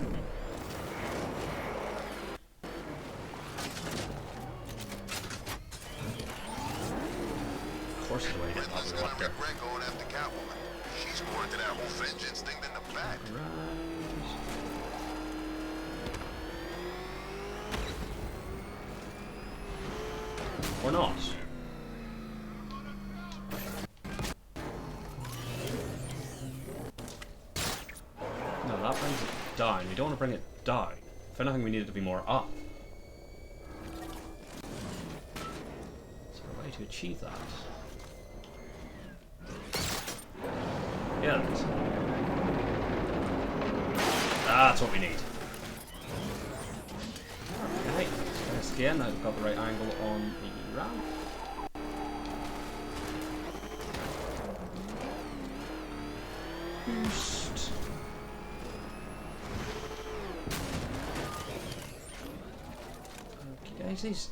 Of course there's a way to get the Riddler's Batmobile gonna up there. regret going after Catwoman. She's more into that whole vengeance thing than the bat. Or not. No, that brings it down. We don't want to bring it down. If anything, we need it to be more up. Is there a way to achieve that? Yeah, there is. That's what we need. Okay, let's try again. Now we've got the right angle on the ramp. Boost. Okay, daisies.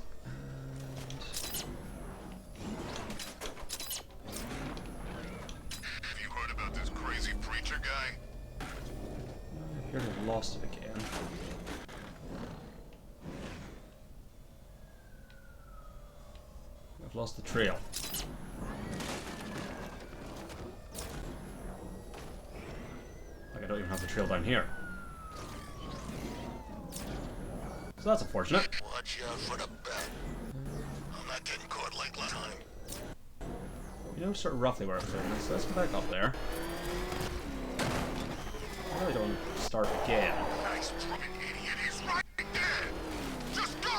Have you heard about this crazy preacher guy? I appear to have lost it again. I've lost the trail. I don't even have the trail down here. So that's unfortunate. Watch out for the bat. I'm not getting caught like last time. You know sort of roughly where I was doing this, so let's go back up there. I really don't want to start again. Nice drumming, idiot. He's right there. Just go.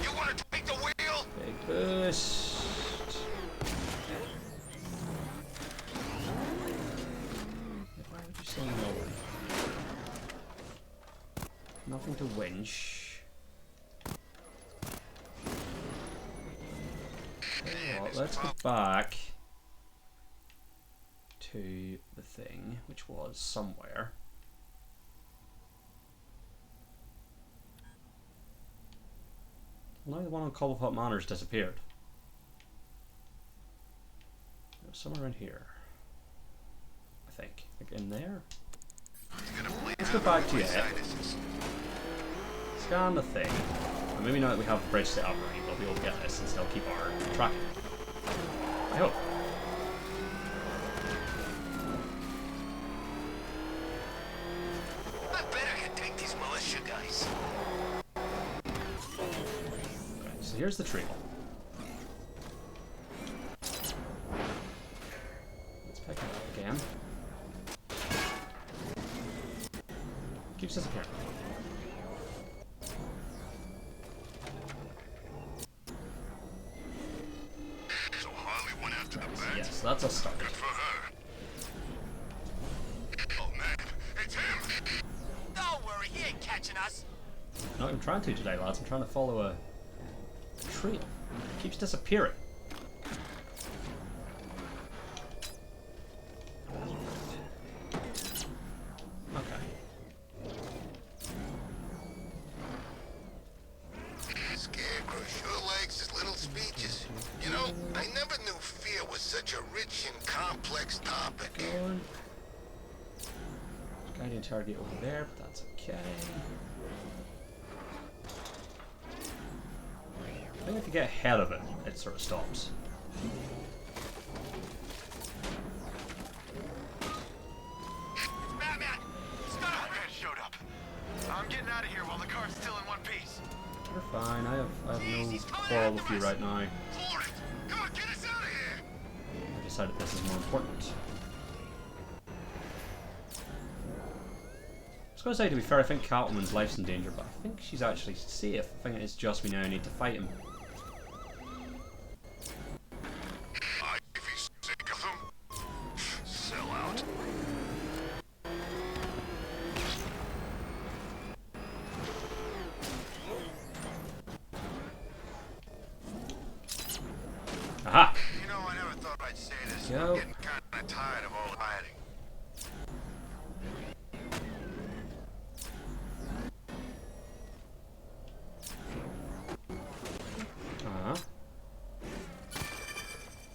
You want to take the wheel? Big boost. Why would you say no? Nothing to winch. Well, let's go back to the thing, which was somewhere. Well, now the one on Cobblepot Manor's disappeared. It was somewhere in here. I think. Like in there? Let's go back to it. Scan the thing. And maybe now that we have the bridge set up already, we'll be able to get this and still keep our tracking. I hope. I bet I can take these militia guys. Okay, so here's the trail. Let's pick it up again. Keeps disappearing. So Harley went after the bat. Yes, that's a start. Good for her. Oh man, it's him! Don't worry, he ain't catching us. Not even trying to today, lads. I'm trying to follow a trail. It keeps disappearing. Okay. Scarecrow sure likes his little speeches. You know, I never knew fear was such a rich and complex topic. Going. There's guiding target over there, but that's okay. I think if you get ahead of it, it sort of stops. Batman! Stop! Man showed up. I'm getting out of here while the car's still in one piece. You're fine. I have no quarrel with you right now. Hold it! Come on, get us out of here! I decided this is more important. I was going to say, to be fair, I think Catwoman's life's in danger, but I think she's actually safe. I think it's just we now need to fight him. If he's sick of him, sell out. Aha! You know, I never thought I'd say this. Go. I'm getting kind of tired of all the hiding.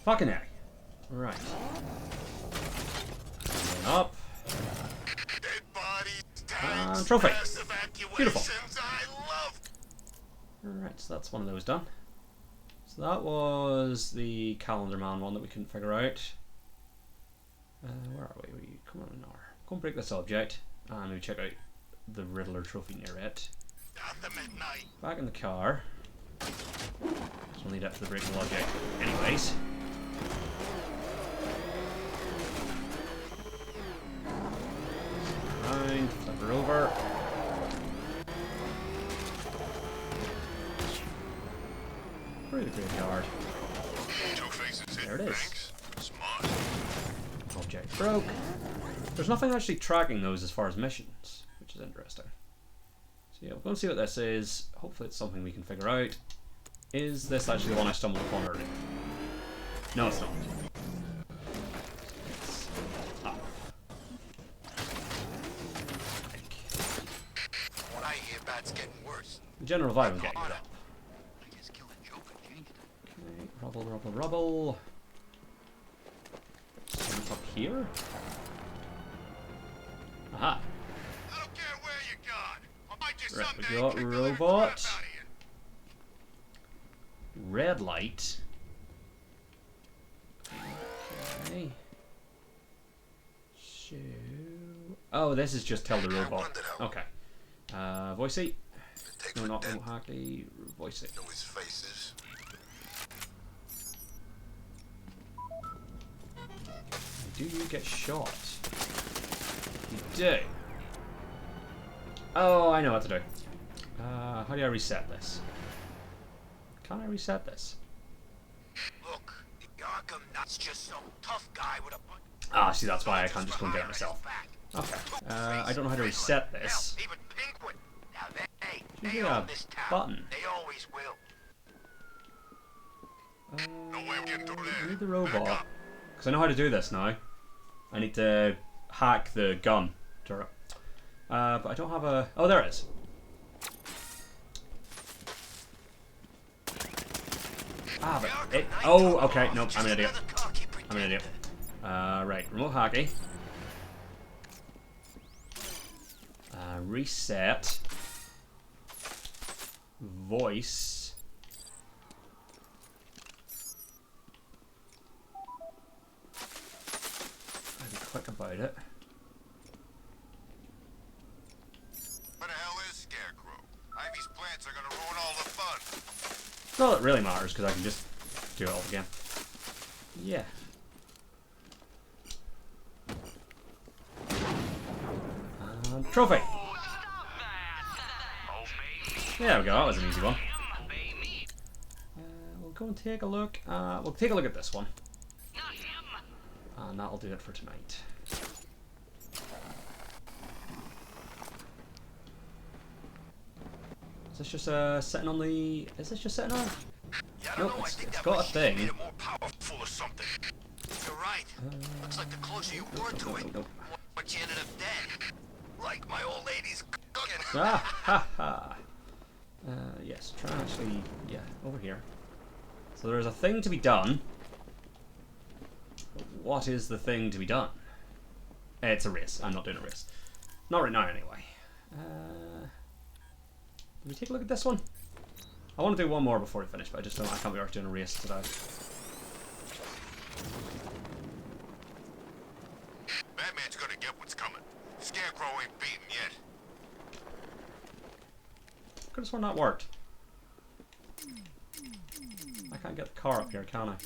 Fucking heck. Right. Going up. Dead bodies, tanks, trophy. mass evacuations. Beautiful. I love. Alright, so that's one of those done. So that was the Calendar Man one that we couldn't figure out. Where are we? Come on, now. Go and break this object. And we check out the Riddler trophy near it. Got them at night. Back in the car. So we'll need it for the breakable object anyways. Round, flip her over. Through the graveyard. Two-Face's There it hidden is. banks. Smart. Object broke. There's nothing actually tracking those as far as missions, which is interesting. So yeah, we'll go and see what this is. Hopefully it's something we can figure out. Is this actually the one I stumbled upon earlier? No, it's not. It's up. I think. When I hear Bat's getting worse. The general vibe I'm getting is up. I guess killing Joker changed it. Okay, rubble, rubble, rubble. Something up here? Aha! I don't care where you're gone. I might just Right, someday we got kick the living robot. crap out of you. Red light. Okay. So Oh, this is just tell the I robot. wondered how Okay. Voicey. it takes No, for not death remote hacky. Voicey. to know his faces. Do you get shot? You do. Oh, I know what to do. How do I reset this? Can I reset this? Look, the Arkham Knight's just some tough guy with a bunch Ah, see, that's why I can't just go and get it myself. Okay. I don't know how to reset this. Hell, even Penguin. Now You they get a own this town. button. They always will. No way of getting through there. Need the robot. Because I know how to do this now. I need to hack the gun turret. But I don't have a... Oh, there it is. Ah, but it... Oh, okay. Nope, I'm an idiot. I'm an idiot. Right. Remote hacky. Reset. Voice. I'll be quick about it. Where the hell is Scarecrow? Ivy's plants are gonna ruin all the fun. Not that it really matters because I can just do it all again. Yeah. Trophy. There we go. That was an easy one. We'll go and take a look. We'll take a look at this one, and that'll do it for tonight. Is this just sitting on the? Is this just sitting on? Yeah, I don't Nope, know. I it's think that got a machine thing. made it more powerful or something. You're right. Looks like the closer you were to it, Nope. but you ended up dead. Like my old lady's cooking. Ah, ha, ha. Yes, try and actually, yeah, over here. So there's a thing to be done. What is the thing to be done? It's a race. I'm not doing a race. Not right now, anyway. Did we take a look at this one? I want to do one more before we finish, but I just don't. I can't be doing a race today. Batman's gonna get what's coming. Scarecrow ain't beaten yet. Could have sworn that worked. I can't get the car up here, can I?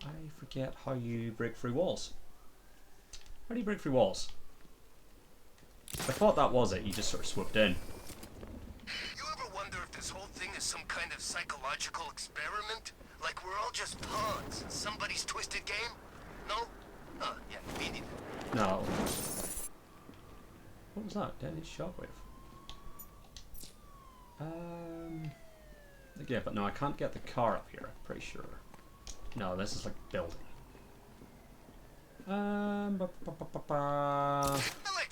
I forget how you break through walls. How do you break through walls? I thought that was it. You just sort of swooped in. You ever wonder if this whole thing is some kind of psychological experiment? Like we're all just pawns in somebody's twisted game? No? Yeah, me neither. No. What was that? Deadly shockwave. Yeah, but no, I can't get the car up here. I'm pretty sure. No, this is like building. I liked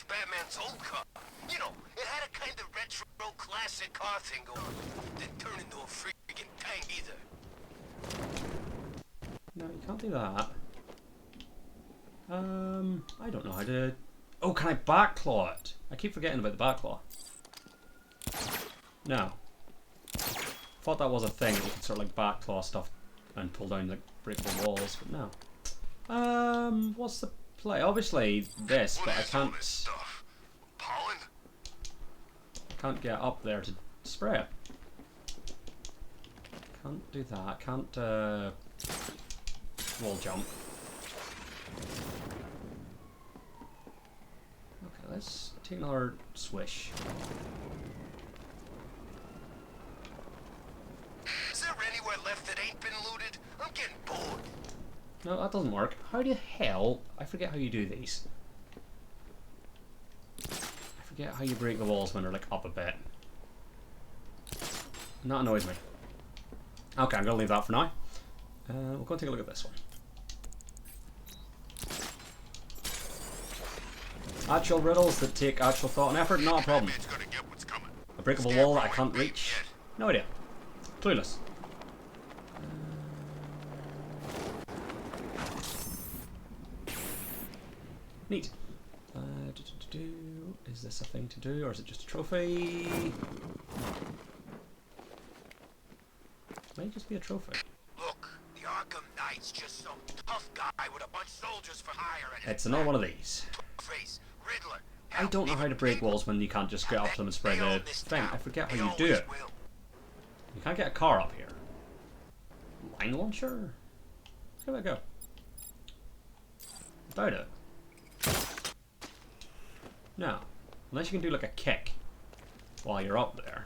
Batman's old car. You know, it had a kind of retro classic car thing going. Didn't turn into a freaking tank either. No, you can't do that. I don't know how to... Oh, can I backclaw it? I keep forgetting about the backclaw. No. Thought that was a thing, that you could sort of like backclaw stuff and pull down like breakable walls, but no. What's the play? Obviously this, What but I is all can't... this stuff? Pollen? Can't get up there to spray it. Can't do that. Can't wall jump. Okay, let's take another swish. Is there anywhere left that ain't been looted? I'm getting bored. No, that doesn't work. How the hell? I forget how you do these. I forget how you break the walls when they're like up a bit. And that annoys me. Okay, I'm gonna leave that for now. We'll go and take a look at this one. Actual riddles that take actual thought and effort, not a problem. Batman's gonna get what's coming. A breakable wall that I can't reach. No idea. Clueless. Neat. Is this a thing to do, or is it just a trophy? Might just be a trophy. Look, the Arkham guy's just some tough guy with a bunch of soldiers for hire at his It's another one of these. face. Riddler. I don't know how to break walls when you can't just get up to them and spray the thing. I forget how you do it. You can't get a car up here. Line launcher? Let's give it a go. About it. No. Unless you can do like a kick while you're up there.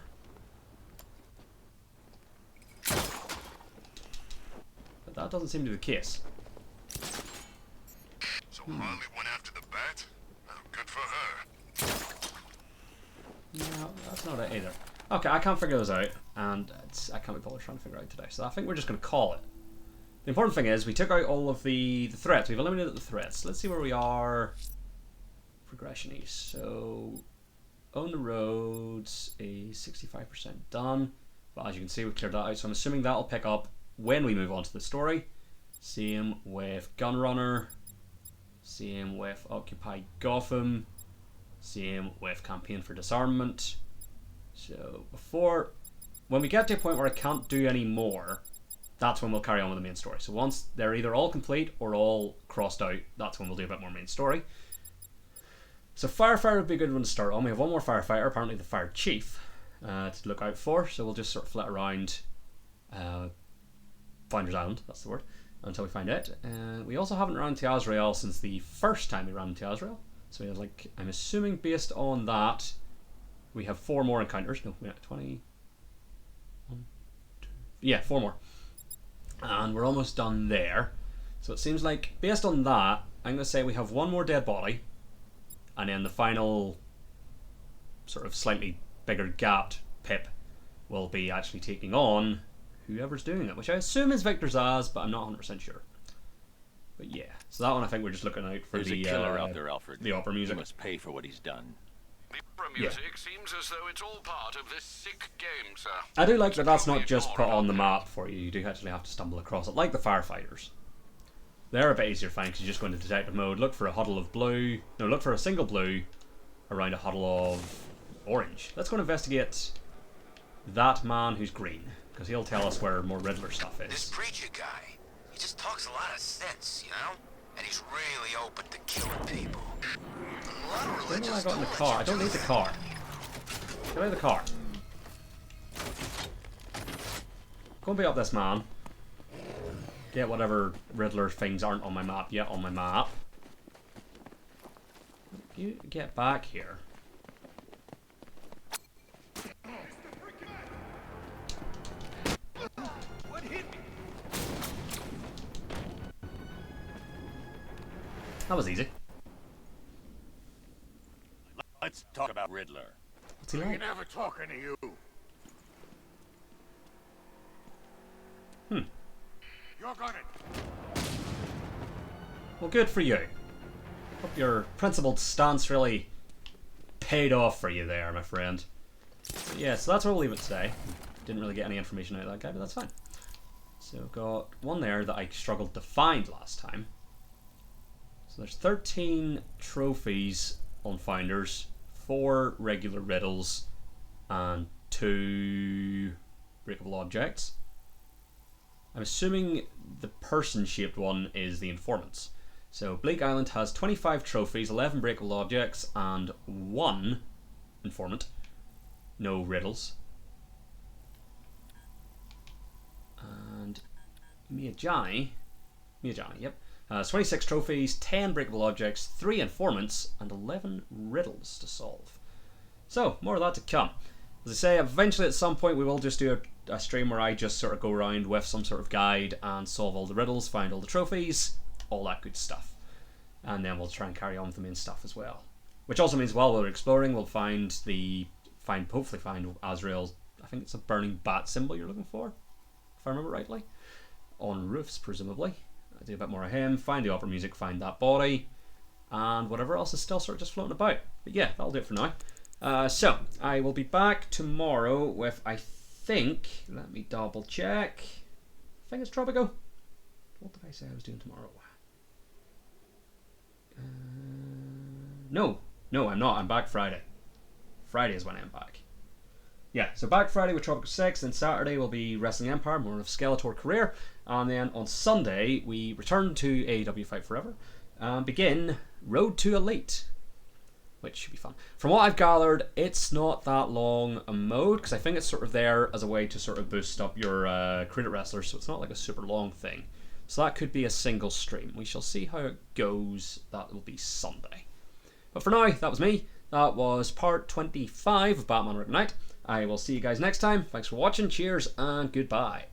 But that doesn't seem to be the case. So Harley went after the bat? Oh, good for her. No, that's not it either. Okay, I can't figure those out, and I can't be bothered trying to figure it out today. So I think we're just going to call it. The important thing is we took out all of the threats. We've eliminated the threats. Let's see where we are. Progression-y. So on the roads is 65% done. But as you can see, we've cleared that out. So I'm assuming that'll pick up when we move on to the story. Same with Gunrunner. Same with Occupy Gotham. Same with Campaign for Disarmament. So when we get to a point where I can't do any more, that's when we'll carry on with the main story. So once they're either all complete or all crossed out, that's when we'll do a bit more main story. So Firefighter would be a good one to start on. We have one more Firefighter, apparently the Fire Chief, to look out for. So we'll just sort of flit around Founders Island, that's the word, until we find it. We also haven't run into Azrael since the first time we ran into Azrael. So we have, like, I'm assuming based on that, we have 4 more encounters. No, we're at 20. 1, 2, yeah, 4 more. And we're almost done there. So it seems like, based on that, I'm going to say we have 1 more dead body. And then the final, sort of slightly bigger gapped Pip will be actually taking on whoever's doing it, which I assume is Victor Zsasz, but I'm not 100% sure. But yeah, so that one I think we're just looking out for. There's the a killer out there, Alfred. the opera music. He must pay for what he's done. The opera music seems as though it's all part of this sick game, sir. I do like that that's not just put on the map for you. You do actually have to stumble across it, like the firefighters. They're a bit easier to find because you just go into detective mode, look for a huddle of blue. No, look for a single blue around a huddle of orange. Let's go and investigate that man who's green, because he'll tell us where more Riddler stuff This is. preacher guy, he just talks a lot of sense, you know? And he's really open to killing people. A lot of What religions have I got in the don't car? I let you don't do need the that. car. Get out of the car. Go and beat up this man. Get whatever Riddler things aren't on my map yet on my map. You get back here. What hit me? That was easy. Let's talk about Riddler. What's he I like? ain't never talking to you. Hmm. You're gonna. Well, good for you. Hope your principled stance really paid off for you there, my friend. But yeah, so that's where we'll leave it today. Didn't really get any information out of that guy, but that's fine. So I've got one there that I struggled to find last time. So there's 13 trophies on Founders, 4 regular riddles, and 2 breakable objects. I'm assuming the person-shaped one is the informants. So Bleak Island has 25 trophies, 11 breakable objects, and 1 informant. No riddles. And Miyajani, yep, has 26 trophies, 10 breakable objects, 3 informants, and 11 riddles to solve. So, more of that to come. As I say, eventually at some point we will just do a stream where I just sort of go around with some sort of guide and solve all the riddles, find all the trophies, all that good stuff. And then we'll try and carry on with the main stuff as well. Which also means while we're exploring, we'll hopefully find Azrael's, I think it's a burning bat symbol you're looking for, if I remember rightly. On roofs, presumably. I'll do a bit more of him, find the opera music, find that body, and whatever else is still sort of just floating about. But yeah, that'll do it for now. So, I will be back tomorrow with, I think, let me double check. I think it's Tropico. What did I say I was doing tomorrow? No, I'm not. I'm back Friday. Friday is when I'm back. yeah, so back Friday with Tropical 6, then Saturday will be Wrestling Empire, more of Skeletor career, and then on Sunday we return to AEW Fight Forever and begin Road to Elite, which should be fun. From what I've gathered, it's not that long a mode, because I think it's sort of there as a way to sort of boost up your credit wrestlers, so it's not like a super long thing. So that could be a single stream. We shall see how it goes. That will be Sunday. But for now, that was me. That was part 25 of Batman Arkham Knight. I will see you guys next time. Thanks for watching. Cheers and goodbye.